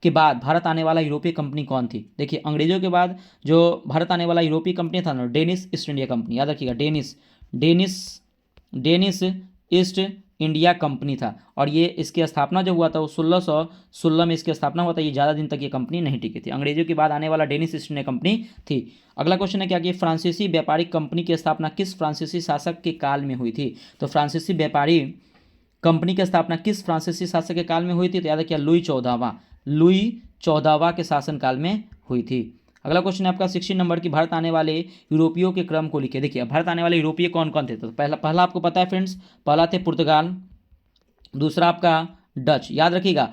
के बाद भारत आने वाला यूरोपीय कंपनी कौन थी? देखिए अंग्रेजों के बाद जो भारत आने वाला यूरोपीय कंपनी था ना, डेनिश ईस्ट इंडिया कंपनी, याद रखिएगा डेनिश ईस्ट इंडिया कंपनी था। और ये इसकी स्थापना जो हुआ था वो 1616 में इसकी स्थापना हुआ था। ये ज़्यादा दिन तक ये कंपनी नहीं टिकी थी। अंग्रेजों के बाद आने वाला डेनिश ईस्ट इंडिया कंपनी थी। अगला क्वेश्चन है क्या कि फ्रांसीसी व्यापारिक कंपनी की स्थापना किस फ्रांसीसी शासक के काल में हुई थी? तो फ्रांसीसी व्यापारी कंपनी की स्थापना किस फ्रांसीसी शासक के काल में हुई थी? तो याद रखिए लुई 14वां के शासनकाल में हुई थी। अगला क्वेश्चन है आपका 60 नंबर की भारत आने वाले यूरोपियों के क्रम को लिखिए। देखिए भारत आने वाले यूरोपीय कौन कौन थे? तो पहला आपको पता है फ्रेंड्स, पहला थे पुर्तगाल, दूसरा आपका डच, याद रखिएगा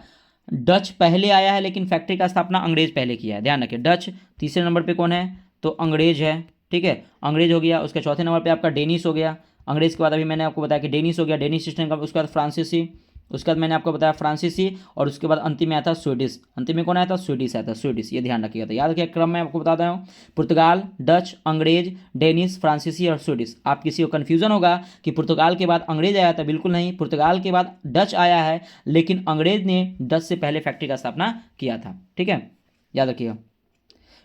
डच पहले आया है लेकिन फैक्ट्री का स्थापना अंग्रेज पहले किया है, ध्यान रखिए डच। तीसरे नंबर पे कौन है? तो अंग्रेज है, ठीक है, अंग्रेज हो गया। उसके चौथे नंबर पे आपका डेनिश हो गया। अंग्रेज के बाद अभी मैंने आपको बताया कि डेनिश हो गया, डेनिश सिस्टम का। उसके बाद फ्रांसीसी, उसके बाद मैंने आपको बताया फ्रांसीसी, और उसके बाद अंतिम में आया था स्वीडिश। अंतिम में कौन आया था? स्वीडिश आया था, स्वीडिश, ये ध्यान रखिएगा। तो याद रखिए क्रम में आपको बताता हूँ, पुर्तगाल, डच, अंग्रेज, डेनिश, फ्रांसीसी और स्वीडिश। आप किसी को कन्फ्यूजन होगा कि पुर्तगाल के बाद अंग्रेज आया था, बिल्कुल नहीं, पुर्तगाल के बाद डच आया है, लेकिन अंग्रेज ने डच से पहले फैक्ट्री का स्थापना किया था, ठीक है, याद रखिएगा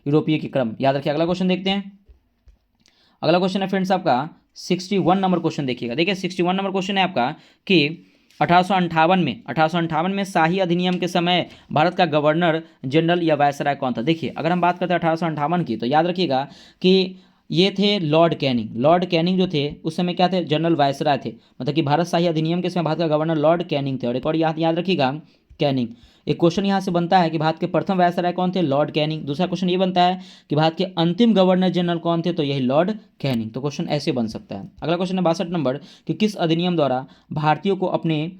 यूरोपीय के क्रम, याद रखिए। अगला क्वेश्चन देखते हैं। अगला क्वेश्चन है फ्रेंड्स आपका 61 नंबर क्वेश्चन देखिएगा। देखिए 61 नंबर क्वेश्चन है आपका कि 1858 में शाही अधिनियम के समय भारत का गवर्नर जनरल या वायसराय कौन था? देखिए अगर हम बात करते हैं 1858 की, तो याद रखिएगा कि ये थे लॉर्ड कैनिंग जो थे उस समय क्या थे? जनरल वायसराय थे। मतलब कि भारत शाही अधिनियम के समय भारत का गवर्नर लॉर्ड कैनिंग थे। और एक और याद रखिएगा कैनिंग। एक क्वेश्चन यहाँ से बनता है कि भारत के प्रथम वायसराय कौन थे? Lord Canning. दूसरा क्वेश्चन ये बनता है कि भारत के अंतिम गवर्नर जनरल कौन थे? तो यही लॉर्ड कैनिंग। तो क्वेश्चन ऐसे बन सकता है। अगला क्वेश्चन है 62 नंबर कि किस अधिनियम द्वारा भारतीयों को अपने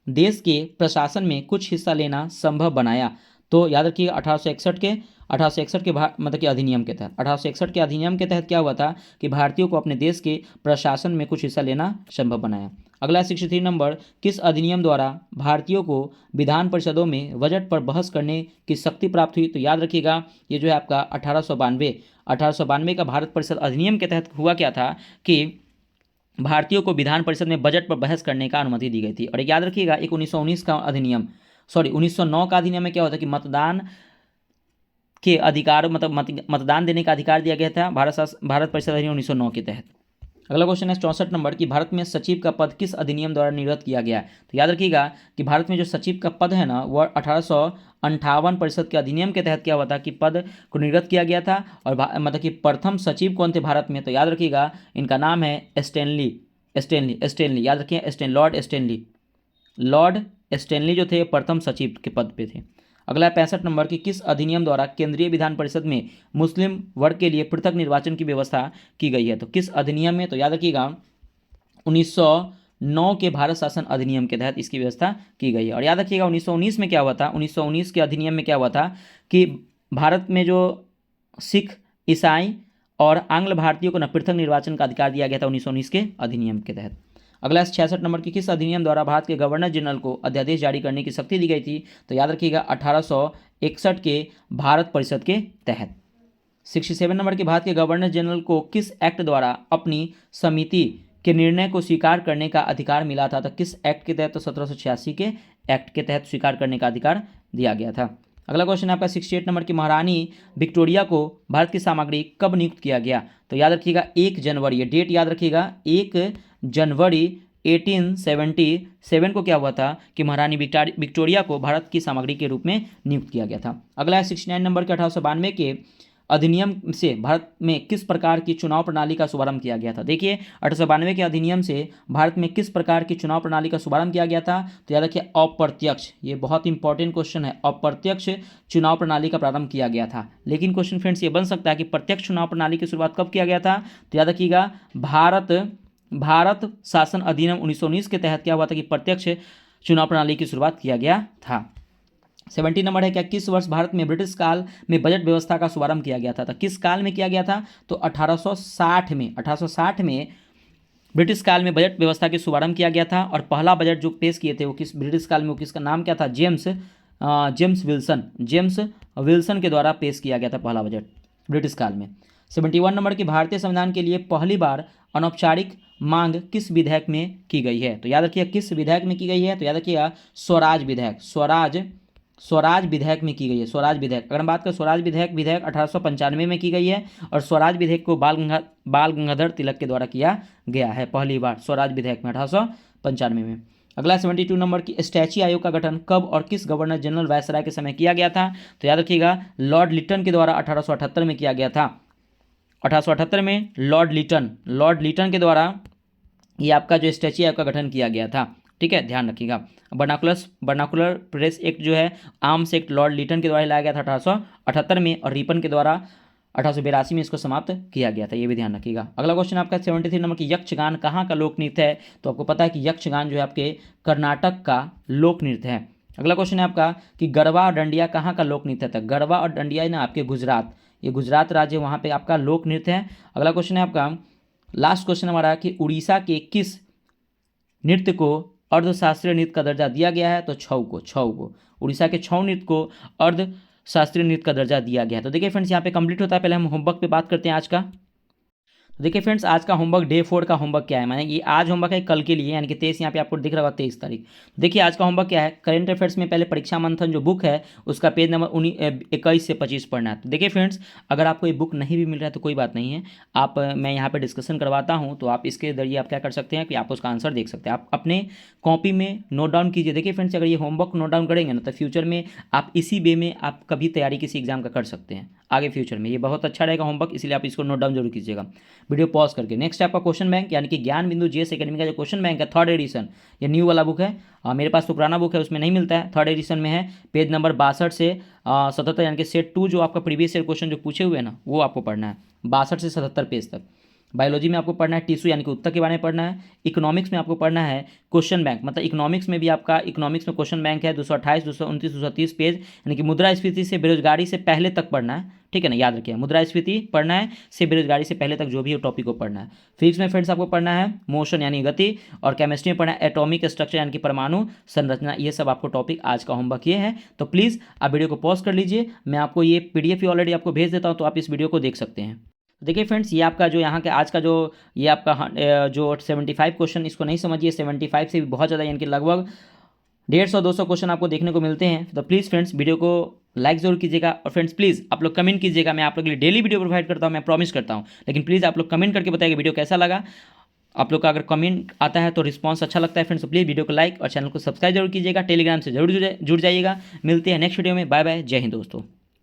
देश के प्रशासन में कुछ हिस्सा लेना संभव बनाया? तो याद रखिए 1861 के मतलब कि अधिनियम के तहत, 1861 के अधिनियम के तहत क्या हुआ था कि भारतीयों को अपने देश के प्रशासन में कुछ हिस्सा लेना संभव बनाया। अगला 63 नंबर, किस अधिनियम द्वारा भारतीयों को विधान परिषदों में बजट पर बहस करने की शक्ति प्राप्त हुई? तो याद रखिएगा ये जो है आपका 1892 का भारत परिषद अधिनियम के तहत हुआ क्या था कि भारतीयों को विधान परिषद में बजट पर बहस करने का अनुमति दी गई थी। और याद रखिएगा एक 1909 का अधिनियम में क्या होता है कि मतदान के अधिकार मतलब मतदान देने का अधिकार दिया गया था भारत परिषद अधिनियम 1909 के तहत। अगला क्वेश्चन है 64 नंबर कि भारत में सचिव का पद किस अधिनियम द्वारा निर्गत किया गया है? तो याद रखिएगा कि भारत में जो सचिव का पद है ना वह 1858 परिषद के अधिनियम के तहत क्या हुआ था कि पद को निर्गत किया गया था। और मतलब कि प्रथम सचिव कौन थे भारत में? तो याद रखिएगा इनका नाम है स्टेनली, याद रखिए लॉर्ड स्टेनली जो थे प्रथम सचिव के पद पे थे। अगला 65 नंबर की किस अधिनियम द्वारा केंद्रीय विधान परिषद में मुस्लिम वर्ग के लिए पृथक निर्वाचन की व्यवस्था की गई है? तो किस अधिनियम में? तो याद रखिएगा 9 के भारत शासन अधिनियम के तहत इसकी व्यवस्था की गई है। और याद रखिएगा 1919 में क्या हुआ था, 1919 के अधिनियम में क्या हुआ था कि भारत में जो सिख, ईसाई और आंग्ल भारतीयों को न पृथक निर्वाचन का अधिकार दिया गया था 1919 के अधिनियम के तहत। अगला 66 नंबर की, किस अधिनियम द्वारा भारत के गवर्नर जनरल को अध्यादेश जारी करने की शक्ति दी गई थी? तो याद रखिएगा 1861 के भारत परिषद के तहत। 67 नंबर के, भारत के गवर्नर जनरल को किस एक्ट द्वारा अपनी समिति के निर्णय को स्वीकार करने का अधिकार मिला था? तो किस एक्ट के तहत? तो 1786 के एक्ट के तहत स्वीकार करने का अधिकार दिया गया था। अगला क्वेश्चन है आपका 68 नंबर की, महारानी विक्टोरिया को भारत की सामग्री कब नियुक्त किया गया? तो याद रखिएगा 1 जनवरी, डेट याद रखिएगा 1 जनवरी 1877 को क्या हुआ था कि महारानी विक्टोरिया को भारत की सामग्री के रूप में नियुक्त किया गया था। अगला है 69 नंबर के, 1892 के अधिनियम से भारत में किस प्रकार की चुनाव प्रणाली का शुभारंभ किया गया था? देखिए 1892 के अधिनियम से भारत में किस प्रकार की चुनाव प्रणाली का शुभारंभ किया गया था? तो याद रखिए अप्रत्यक्ष, ये बहुत इंपॉर्टेंट क्वेश्चन है, अप्रत्यक्ष चुनाव प्रणाली का प्रारंभ किया गया था। लेकिन क्वेश्चन फ्रेंड्स ये बन सकता है कि प्रत्यक्ष चुनाव प्रणाली की शुरुआत कब किया गया था? तो याद रखिएगा भारत शासन अधिनियम 1919 के तहत क्या हुआ था कि प्रत्यक्ष चुनाव प्रणाली की शुरुआत किया गया था। 70 नंबर है, क्या किस वर्ष भारत में ब्रिटिश काल में बजट व्यवस्था का शुभारंभ किया गया था? तो किस काल में किया गया था? तो 1860 में ब्रिटिश काल में बजट व्यवस्था की शुभारंभ किया गया था। और पहला बजट जो पेश किए थे वो किस ब्रिटिश काल में, वो किसका नाम क्या था? जेम्स विल्सन के द्वारा पेश किया गया था पहला बजट ब्रिटिश काल में। 71 नंबर की, भारतीय संविधान के लिए पहली बार अनौपचारिक मांग किस विधेयक में की गई है? तो याद रखिएगा किस विधेयक में की गई है? तो याद रखिएगा स्वराज विधेयक में की गई है। स्वराज विधेयक, अगर हम बात करें स्वराज विधेयक 1895 में की गई है। और स्वराज विधेयक को बाल गंगाधर तिलक के द्वारा किया गया है पहली बार, स्वराज विधेयक में 1895 में। अगला 72 नंबर की, स्टैची आयोग का गठन कब और किस गवर्नर जनरल वायसराय के समय किया गया था? तो याद रखिएगा लॉर्ड लिटन के द्वारा 1878 में किया गया था। 1878 में लॉर्ड लिटन के द्वारा ये आपका जो स्टैची आयोग का गठन किया गया था। ठीक है, ध्यान रखिएगा। बर्नाकुलर प्रेस एक्ट जो है, आर्म्स एक्ट लॉर्ड लिटन के द्वारा लाया गया था 1878 में। और रिपन के द्वारा 1882 में इसको समाप्त किया गया था, ये भी ध्यान रखिएगा। अगला क्वेश्चन आपका 73 नंबर की, यक्षगान कहाँ का लोक नृत्य है? तो आपको पता है कि यक्षगान जो है आपके कर्नाटक का लोक नृत्य है। अगला क्वेश्चन है आपका कि गरबा और डंडिया कहाँ का लोक नृत्य था? गरबा और डंडिया ना आपके गुजरात, ये गुजरात राज्य, वहाँ पे आपका लोक नृत्य है। अगला क्वेश्चन है आपका लास्ट क्वेश्चन हमारा कि उड़ीसा के किस नृत्य को अर्धशास्त्रीय नृत्य का दर्जा दिया गया है? तो छऊ को उड़ीसा के छऊ नृत्य को अर्ध शास्त्रीय नृत्य का दर्जा दिया गया है। तो देखिए फ्रेंड्स यहाँ पे कंप्लीट होता है। पहले हम होमवर्क पे बात करते हैं आज का। तो देखिए फ्रेंड्स आज का होमवर्क डे 4 का होमवर्क क्या है, माने ये आज होमवर्क है कल के लिए, यानी कि 23 यहाँ पे आपको दिख रहा होगा 23 तारीख। देखिए आज का होमवर्क क्या है, करंट अफेयर्स में पहले परीक्षा मंथन जो बुक है उसका पेज नंबर 21 से 25 पढ़ना है। तो देखिए फ्रेंड्स अगर आपको ये बुक नहीं भी मिल रहा है तो कोई बात नहीं है, आप मैं यहाँ पर डिस्कशन करवाता हूँ, तो आप इसके जरिए आप क्या कर सकते हैं कि आप उसका आंसर देख सकते हैं। आप अपने कॉपी में नोट डाउन कीजिए। देखिए फ्रेंड्स अगर ये होमवर्क नोट डाउन करेंगे ना तो फ्यूचर में आप इसी वे में आप कभी तैयारी किसी एग्जाम का कर सकते हैं आगे फ्यूचर में। ये बहुत अच्छा रहेगा होमवर्क, इसलिए आप इसको नोट डाउन जरूर कीजिएगा वीडियो पॉज करके। नेक्स्ट आपका क्वेश्चन बैंक यानी कि ज्ञान बिंदु जीएस एकेडमी का जो क्वेश्चन बैंक है 3rd एडिशन, ये न्यू वाला बुक है। मेरे पास तो पुराना बुक है उसमें नहीं मिलता है, 3rd एडिशन में है। पेज नंबर 62 से 77 यानी कि सेट 2 जो आपका प्रीवियस ईयर क्वेश्चन जो पूछे हुए हैं ना वो आपको पढ़ना है 62 से 77 पेज तक। बायोलॉजी में आपको पढ़ना है टिश्यू यानी कि उत्तक के बारे में पढ़ना है। इकोनॉमिक्स में आपको पढ़ना है क्वेश्चन बैंक, मतलब इकोनॉमिक्स में भी आपका इकोनॉमिक्स में क्वेश्चन बैंक है 228, 229, 230 पेज, यानी कि मुद्रास्फीति से बेरोजगारी से पहले तक पढ़ना है। ठीक है ना, याद रखिए मुद्रास्फीति पढ़ना है से बेरोजगारी से पहले तक जो भी टॉपिक को पढ़ना है। फिजिक्स में फ्रेंड्स आपको पढ़ना है मोशन यानी गति, और केमिस्ट्री में पढ़ना है एटॉमिक स्ट्रक्चर यानी कि परमाणु संरचना। ये सब आपको टॉपिक आज का होमवर्क ये है। तो प्लीज़ आप वीडियो को पॉज कर लीजिए, मैं आपको ये PDF ऑलरेडी आपको भेज देता हूँ, तो आप इस वीडियो को देख सकते हैं। देखिए फ्रेंड्स ये आपका जो यहाँ के आज का जो ये आपका जो 75 क्वेश्चन, इसको नहीं समझिए, 75 से भी बहुत ज़्यादा यानी कि लगभग 150-200 क्वेश्चन आपको देखने को मिलते हैं। तो प्लीज़ फ्रेंड्स वीडियो को लाइक जरूर कीजिएगा, और फ्रेंड्स प्लीज़ आप लोग कमेंट कीजिएगा। मैं आप लोग के लिए डेली वीडियो प्रोवाइड करता हूँ, मैं प्रॉमिस करता हूँ, लेकिन प्लीज़ आप लोग कमेंट करके बताइए वीडियो कैसा लगा। आप लोग का अगर कमेंट आता है तो रिस्पांस अच्छा लगता है फ्रेंड्स, तो प्लीज़ वीडियो को लाइक और चैनल को सब्सक्राइब जरूर कीजिएगा। टेलीग्राम से जरूर जुड़ जाइएगा। मिलते हैं नेक्स्ट वीडियो में, बाय बाय, जय हिंद दोस्तों।